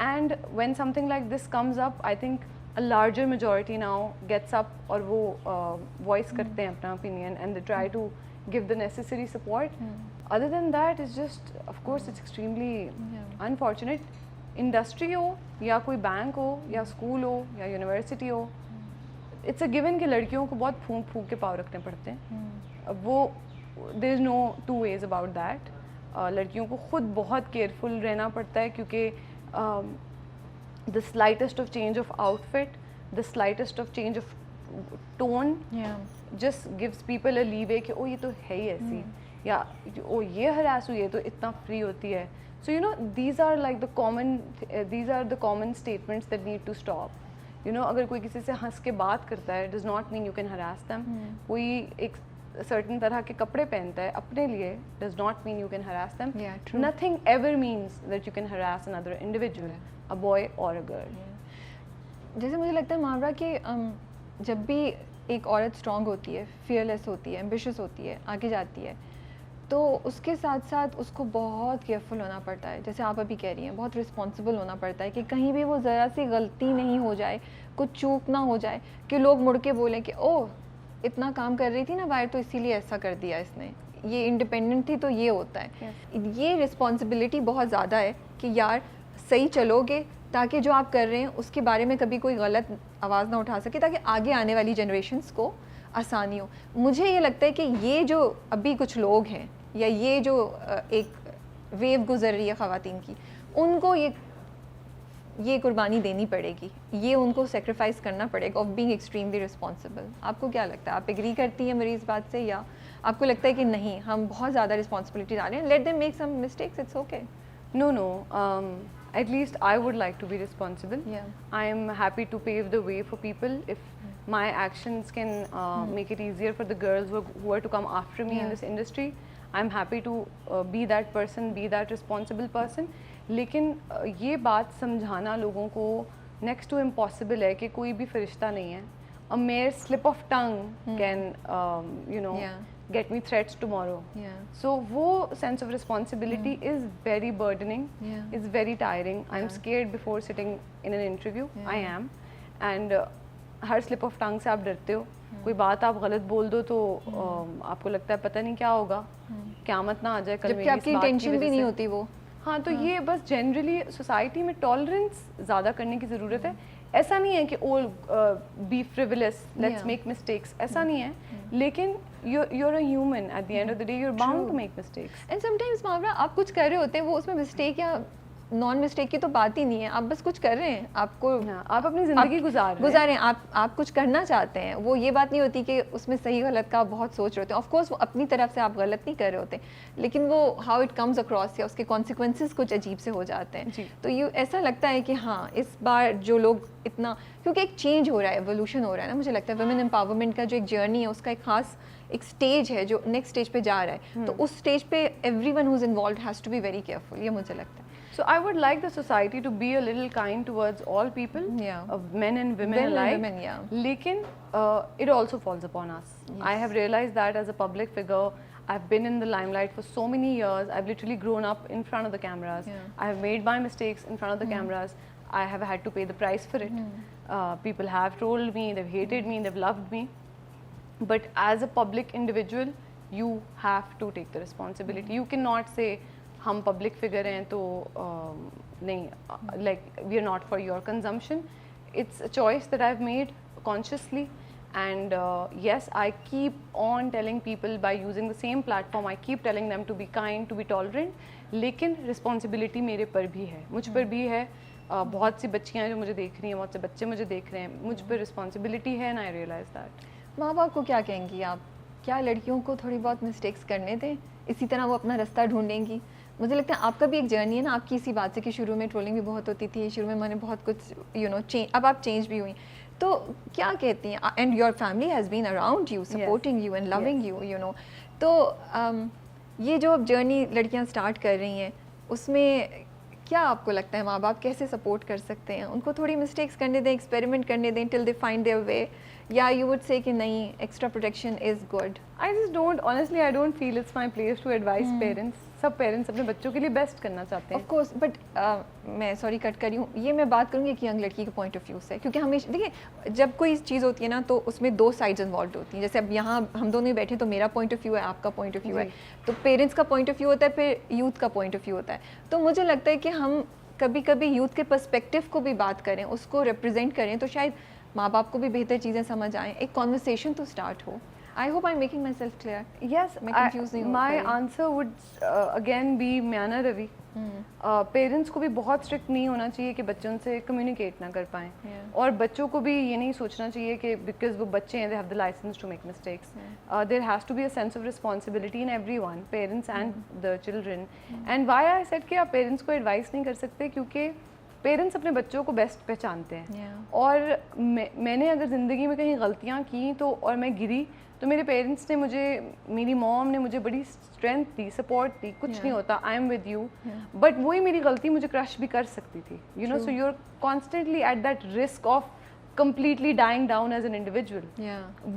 And when something like this comes up, I think a larger majority now gets up और वो voice करते हैं अपना opinion, and they try to give the necessary support. Other than that, it's just, of course, it's extremely unfortunate. Industry हो या कोई bank हो या school हो या university हो, इट्स अ गिवन कि लड़कियों को बहुत फूंक फूंक के पाँव रखने पड़ते हैं. अब वो there is no two ways about that. लड़कियों को खुद बहुत केयरफुल रहना पड़ता है, क्योंकि the slightest of change of outfit, the slightest of change of tone just gives people a leeway कि ओ ये तो है ही ऐसी, या ओ ये हरास हुई है तो इतना फ्री होती है. So you know these are the common statements that need to stop. You know, अगर कोई किसी से हंस के बात करता है, does not mean you can harass them. कोई एक certain तरह के कपड़े पहनता है अपने लिए, does not mean you can harass them. Nothing ever means that you can harass another individual, a boy or a girl. जैसे मुझे लगता है मामरा कि जब भी एक औरत स्ट्रॉन्ग होती है, fearless होती है, ambitious होती है, आगे जाती है, तो उसके साथ साथ उसको बहुत केयरफुल होना पड़ता है. जैसे आप अभी कह रही हैं, बहुत रिस्पॉन्सिबल होना पड़ता है कि कहीं भी वो ज़रा सी गलती नहीं हो जाए, कुछ चूक ना हो जाए कि लोग मुड़ के बोलें कि ओह इतना काम कर रही थी ना बाहर, तो इसीलिए ऐसा कर दिया इसने, ये इंडिपेंडेंट थी तो ये होता है. ये रिस्पॉन्सिबिलिटी बहुत ज़्यादा है कि यार सही चलोगे ताकि जो आप कर रहे हैं उसके बारे में कभी कोई गलत आवाज़ ना उठा सके, ताकि आगे आने वाली जनरेशन्स को आसानी हो. मुझे ये लगता है कि ये जो अभी कुछ लोग हैं या ये जो एक वेव गुजर रही है ख़वातीन की, उनको ये कुर्बानी देनी पड़ेगी, ये उनको सेक्रीफाइस करना पड़ेगा ऑफ बीइंग एक्सट्रीमली रिस्पॉन्सिबल. आपको क्या लगता है, आप एग्री करती हैं मेरी इस बात से, या आपको लगता है कि नहीं हम बहुत ज़्यादा रिस्पॉन्सिबिलिटी डाल रहे हैं, let them make some mistakes, it's okay? No, at least I would like to be responsible. I am happy to pave the way for people. If my actions can make it easier for the girls who are to come after me in this industry, I'm happy to be that person, be that responsible person. लेकिन ये बात समझाना लोगों को next to impossible है कि कोई भी फरिश्ता नहीं है. A mere slip of tongue can, you know, get me threats tomorrow. So वो sense of responsibility is very burdening, is very tiring. I'm scared before sitting in an interview. I am. And her slip of tongue से आप डरते हो. कोई बात आप गलत बोल दो तो आपको लगता है पता नहीं क्या होगा, क़यामत ना आ जाए कल मेरी इस बात की वजह से. जबकि आपकी इंटेंशन भी नहीं होती वो. हाँ, तो ये बस जनरली सोसाइटी में टॉलरेंस ज़्यादा करने की ज़रूरत है. ऐसा नहीं है कि all be frivolous, let's make mistakes, ऐसा नहीं है. लेकिन you're a human at the end of the day, you're bound to make mistakes. And sometimes मावरा आप कुछ कर रहे होते हैं, वो उसमें मिस्टेक या नॉन मिस्टेक की तो बात ही नहीं है, आप बस कुछ कर रहे हैं, आपको आप अपनी ज़िंदगी गुजार रहे हैं, आप कुछ करना चाहते हैं। वो ये बात नहीं होती कि उसमें सही गलत का आप बहुत सोच रहे होते हैं। ऑफ कोर्स वो अपनी तरफ से आप गलत नहीं कर रहे होते, लेकिन वो हाउ इट कम्स अक्रॉस या उसके कॉन्सिक्वेंसेस कुछ अजीब से हो जाते हैं। तो ये ऐसा लगता है कि हाँ, इस बार जो लोग इतना, क्योंकि एक चेंज हो रहा है, एवोल्यूशन हो रहा है ना, मुझे लगता है वुमेन एम्पावरमेंट का जो एक जर्नी है उसका एक खास एक स्टेज है जो नेक्स्ट स्टेज पे जा रहा है। तो उस स्टेज पे everyone who is involved has to be very careful, ये मुझे लगता है। So I would like the society to be a little kind towards all people, men and women alike. Lekin it also falls upon us. Yes. I have realized that as a public figure, I've been in the limelight for so many years. I've literally grown up in front of the cameras. I have made my mistakes in front of the cameras. I have had to pay the price for it. People have trolled me, they've hated me, they've loved me. But as a public individual, you have to take the responsibility. You cannot say, हम public figure हैं तो नहीं, like we are not for your consumption. It's a choice that I have made consciously, and yes, I keep on telling people by using the same platform, I keep telling them to be kind, to be tolerant, लेकिन responsibility मेरे पर भी है, मुझ पर भी है. बहुत सी बच्चियाँ जो मुझे देख रही हैं, बहुत से बच्चे मुझे देख रहे हैं, मुझ पर रिस्पॉन्सिबिलिटी है, एंड आई रियलाइज दैट. माँ बाप को क्या कहेंगी आप? क्या लड़कियों को थोड़ी बहुत मिस्टेक्स करने दें, इसी तरह वो अपना रास्ता ढूंढेंगी? मुझे लगता है आपका भी एक जर्नी है ना, आपकी इसी बात से कि शुरू में ट्रोलिंग भी बहुत होती थी, शुरू में मैंने बहुत कुछ चेंज, अब आप चेंज भी हुई, तो क्या कहती हैं? And your family has been around you, supporting you and loving you, तो ये जो अब जर्नी लड़कियां स्टार्ट कर रही हैं, उसमें क्या आपको लगता है माँ बाप कैसे सपोर्ट कर सकते हैं? उनको थोड़ी मिस्टेक्स करने दें, एक्सपेरिमेंट करने दें till they find their way, या यू वुड से कि नहीं, extra protection is good? I just don't, honestly I don't feel it's my place to advise parents. सब पेरेंट्स अपने बच्चों के लिए बेस्ट करना चाहते हैं. ऑफ कोर्स, बट मैं सॉरी कट कर रही हूँ, ये मैं बात करूँगी एक यंग लड़की के पॉइंट ऑफ व्यू से, क्योंकि हमेशा देखिए जब कोई चीज़ होती है ना तो उसमें दो साइड्स इन्वॉल्व होती हैं. जैसे अब यहाँ हम दोनों ही बैठे तो मेरा पॉइंट ऑफ व्यू है, आपका पॉइंट ऑफ व्यू है, तो पेरेंट्स का पॉइंट ऑफ व्यू होता है, फिर यूथ का पॉइंट ऑफ व्यू होता है. तो मुझे लगता है कि हम कभी कभी यूथ के पर्सपेक्टिव को भी बात करें, उसको रिप्रेजेंट करें, तो शायद माँ बाप को भी बेहतर चीज़ें समझ आएँ, एक कॉन्वर्सेशन तो स्टार्ट हो. I hope I'm making myself clear. Yes, my answer would again be Myana Ravi. Parents को भी बहुत स्ट्रिक्ट नहीं होना चाहिए कि बच्चों से कम्युनिकेट ना कर पाएँ, और बच्चों को भी ये नहीं सोचना चाहिए कि बिकॉज वो बच्चे हैं they have the license to make mistakes. There has to be a sense of responsibility in everyone, parents and the children. And why I said कि आप पेरेंट्स को एडवाइस नहीं कर सकते, क्योंकि पेरेंट्स अपने बच्चों को बेस्ट पहचानते हैं. और मैंने अगर ज़िंदगी में कहीं गलतियाँ की तो और मैं गिरी तो मेरे पेरेंट्स ने मुझे, मेरी मॉम ने मुझे बड़ी स्ट्रेंथ दी, सपोर्ट दी. कुछ नहीं होता, I am with you, but वही मेरी गलती मुझे क्रश भी कर सकती थी, you know. So you are constantly at that risk of completely dying down as an individual.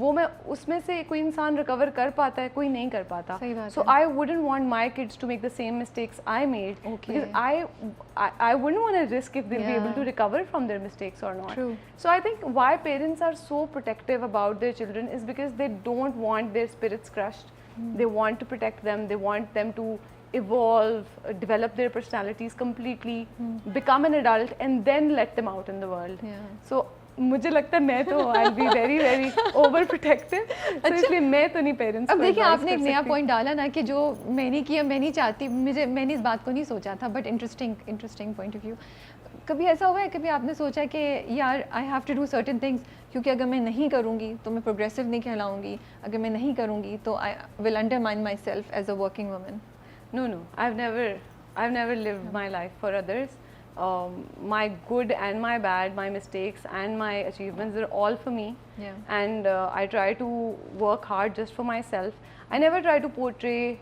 वो मैं उसमें से कोई इंसान रिकवर कर पाता है, कोई नहीं कर पाता. So I wouldn't want my kids to make the same mistakes I made, because I wouldn't want to risk if they'll be able to recover from their mistakes or not. So I think why parents are so protective about their children is because they don't want their spirits crushed. They want to protect them. They want them to evolve, develop their personalities completely, become an adult, and then let them out in the world. So मुझे लगता है मैं तो I'll be very very overprotective. तो इसलिए मैं तो नहीं पेरेंट्स को. अब देखिए आपने एक नया पॉइंट डाला ना कि जो मैंने किया, मैं नहीं चाहती, मैंने इस बात को नहीं सोचा था, but interesting point of view. कभी ऐसा हुआ है, कभी आपने सोचा कि यार I have to do certain things, क्योंकि अगर मैं नहीं करूँगी तो मैं प्रोग्रेसिव नहीं कहलाऊँगी, अगर मैं नहीं करूँगी तो I will undermine myself as a working woman? No, I've never lived my life for others. My good and my bad, my mistakes and my achievements, they're all for me. And I try to work hard just for myself. I never try to portray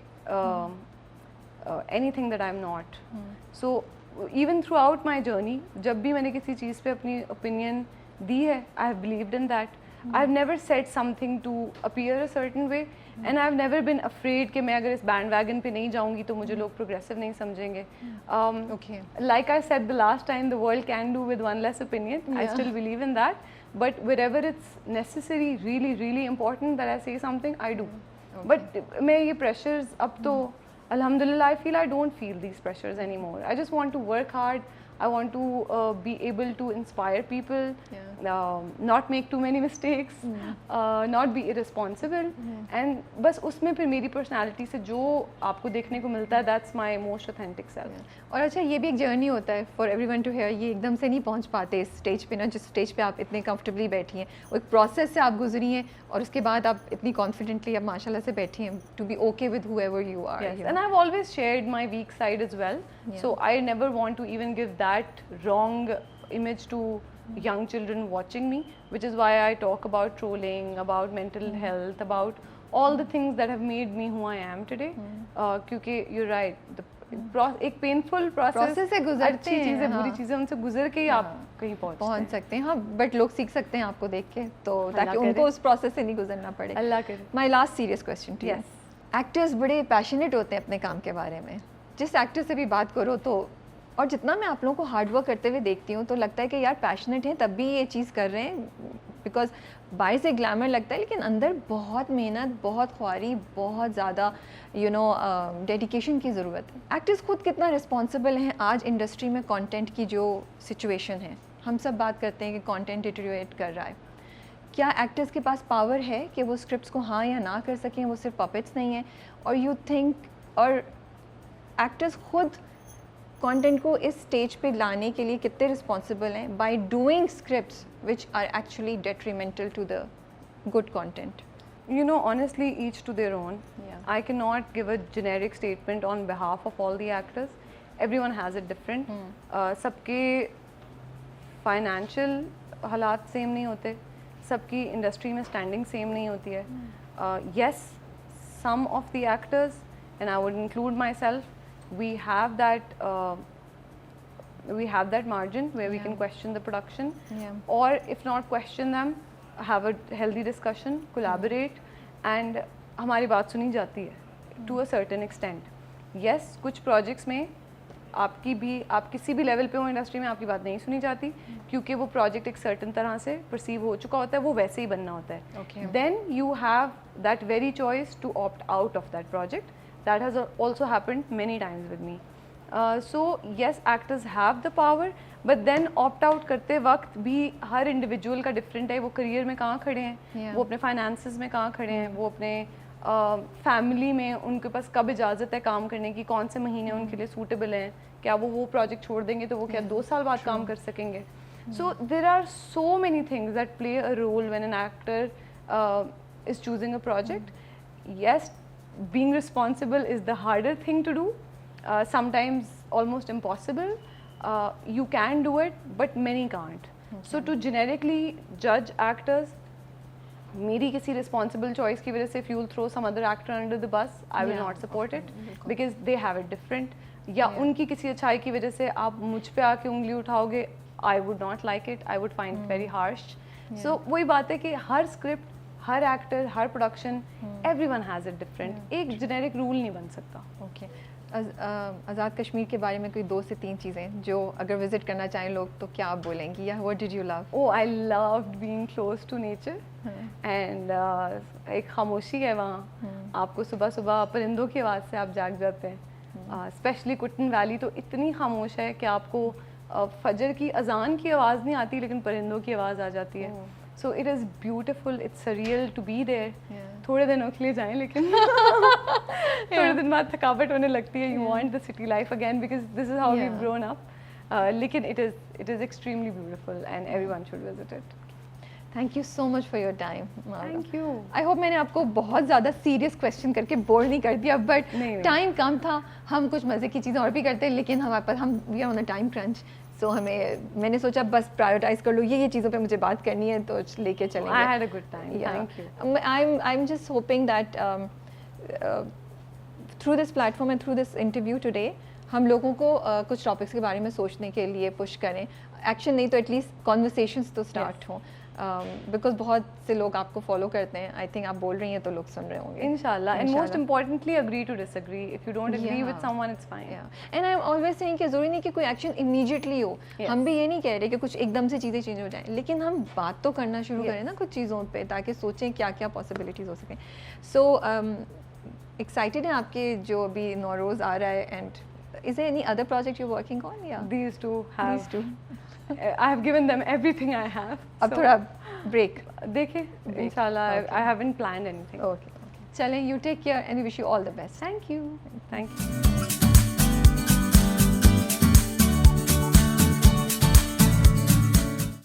anything that I'm not. So even throughout my journey, जब भी मैंने किसी चीज़ पे अपनी opinion दी है, I have believed in that. I've never said something to appear a certain way, and I've never been afraid कि मैं अगर इस bandwagon पे नहीं जाऊँगी तो मुझे लोग progressive नहीं समझेंगे. Like I said the last time, the world can do with one less opinion. I still believe in that. But wherever it's necessary, really, really important that I say something, I do. But मैं ये pressures अब तो Alhamdulillah, I feel I don't feel these pressures anymore. I just want to work hard, I want to be able to inspire people, not make too many mistakes, not be irresponsible, and बस उसमें फिर मेरी personality से जो आपको देखने को मिलता है, that's my most authentic self. और अच्छा ये भी एक जर्नी होता है for everyone to hear, ये एकदम से नहीं पहुंच पाते इस स्टेज पे ना, जिस स्टेज पे आप इतने comfortably बैठी हैं, वो एक प्रोसेस से आप गुजरी हैं और उसके बाद आप इतनी कॉन्फिडेंटली अब माशाल्लाह से बैठी हैं to be okay with whoever you are. Yes, and I've always shared my weak side as well. So I never want to even give that wrong image to young children watching me, which is why I talk about trolling, about mental health, about all the things that have made me who I am today. क्योंकि you're right, एक painful process से गुजरते अच्छी चीज़ें बुरी चीज़ें उनसे गुजर के ही आप कहीं पहुंच सकते हैं. हाँ, बट लोग सीख सकते हैं आपको देख के, तो ताकि उनको उस प्रोसेस से नहीं गुजरना पड़े. अल्लाह करे. My last serious question to you. Actors बड़े पैशनेट होते हैं अपने काम के बारे में. जिस एक्टर से भी बात करो तो, और जितना मैं आप लोगों को हार्ड वर्क करते हुए देखती हूँ तो लगता है कि यार पैशनेट हैं तब भी ये चीज़ कर रहे हैं, बिकॉज बाहर से ग्लैमर लगता है लेकिन अंदर बहुत मेहनत, बहुत ख्वारी, बहुत ज़्यादा डेडिकेशन की ज़रूरत है. एक्टर्स खुद कितना रिस्पॉन्सिबल हैं आज इंडस्ट्री में कंटेंट की जो सिचुएशन है? हम सब बात करते हैं कि कंटेंट डिटेरियोरेट कर रहा है. क्या एक्टर्स के पास पावर है कि वो स्क्रिप्ट्स को हाँ या ना कर सकें, वो सिर्फ पपेट्स नहीं हैं? और यू थिंक, और एक्टर्स खुद कंटेंट को इस स्टेज पे लाने के लिए कितने रिस्पॉन्सिबल हैं by doing scripts which are actually detrimental to the good content? You know, honestly, each to their own. I cannot give a generic statement on behalf of all the actors. Everyone has it different. सबके financial हालात same नहीं होते, सबकी industry में standing same नहीं होती है. Yes, some of the actors, and I would include myself, we have that margin where we can question the production, or if not question them, have a healthy discussion, collaborate, and हमारी बात सुनी जाती है to a certain extent. Yes, कुछ projects में आप किसी भी level पे हो इंडस्ट्री में आपकी बात नहीं सुनी जाती क्योंकि वो project एक certain तरह से perceive हो चुका होता है, वो वैसे ही बनना होता है. Then you have that very choice to opt out of that project. That has also happened many times with me. So yes, actors have the power, but then opt out करते वक्त भी हर इंडिविजुअल का different है. वो career में कहाँ खड़े हैं, वो अपने फाइनेंसेस में कहाँ खड़े हैं, वो अपने फैमिली में उनके पास कब इजाज़त है काम करने की, कौन से महीने उनके लिए सूटेबल हैं, क्या वो प्रोजेक्ट छोड़ देंगे तो वो क्या 2 साल बाद काम कर सकेंगे. So there are so many things that play a role when an actor is choosing a project. Yes, being responsible is the harder thing to do, sometimes almost impossible. You can do it, but many can't. So to generically judge actors, मेरी किसी responsible choice की वजह से if you will throw some other actor under the bus, I will not support it because they have it different. या उनकी किसी अच्छाई की वजह से आप मुझ पे आके उंगली उठाओगे, I would not like it. I would find it very harsh. So वही बात है कि हर स्क्रिप्ट, हर एक्टर, हर production, everyone has it different. एक जेनेरिक रूल नहीं बन सकता. ओके. आज़ाद कश्मीर के बारे में कोई 2 से 3 चीज़ें जो अगर विजिट करना चाहें लोग तो क्या आप बोलेंगी, या what did you love? Oh, I loved being close to nature and एक खामोशी है वहाँ. आपको सुबह सुबह परिंदों की आवाज़ से आप जाग जाते हैं. स्पेशली कुटन वैली तो इतनी खामोश है कि आपको फजर की अजान की आवाज़ नहीं आती लेकिन परिंदों की आवाज़ आ जाती है. So it is beautiful, it's surreal to be there. थोड़े दिनों के लिए जाएं लेकिन थोड़े दिन बाद थकावट होने लगती है. You want the city life again because this is how we've grown up. लेकिन it is extremely beautiful and everyone should visit it. Thank you so much for your time. Thank you. I hope मैंने आपको बहुत ज़्यादा serious question करके bore नहीं कर दिया, but time कम था. हम कुछ मज़े की चीज़ें और भी करते हैं लेकिन हमारे पास we are on a time crunch. So मैंने सोचा बस प्रायोरिटाइज कर लो, ये चीज़ों पे मुझे बात करनी है तो लेके चलेंगे. I had a good time. Thank you. I'm just hoping that through this platform and through this interview today हम लोगों को कुछ टॉपिक्स के बारे में सोचने के लिए पुश करें. एक्शन नहीं तो एटलीस्ट कॉन्वर्सेशंस तो स्टार्ट हों. बिकॉज बहुत से लोग आपको फॉलो करते हैं. आई थिंक आप बोल रही हैं तो लोग सुन रहे होंगे इंशाल्लाह. And most importantly agree to disagree. If you don't agree with someone it's fine. And I am always saying कि ज़रूरी नहीं कि कोई एक्शन इमीडिएटली हो. हम भी ये नहीं कह रहे कि कुछ एकदम से चीज़ें चेंज हो जाएं, लेकिन हम बात तो करना शुरू करें ना कुछ चीज़ों पे ताकि सोचें क्या क्या पॉसिबिलिटीज़ हो सकें. सो एक्साइटेड हैं आपके जो अभी नौरोज़ आ रहा है and is there any other project you're working on? Yeah. These two have. These two. I have given them everything I have. अब थोड़ा break. देखें, inshallah. Okay. I haven't planned anything. Okay. चलें, you take care and we wish you all the best. Thank you. Thank you.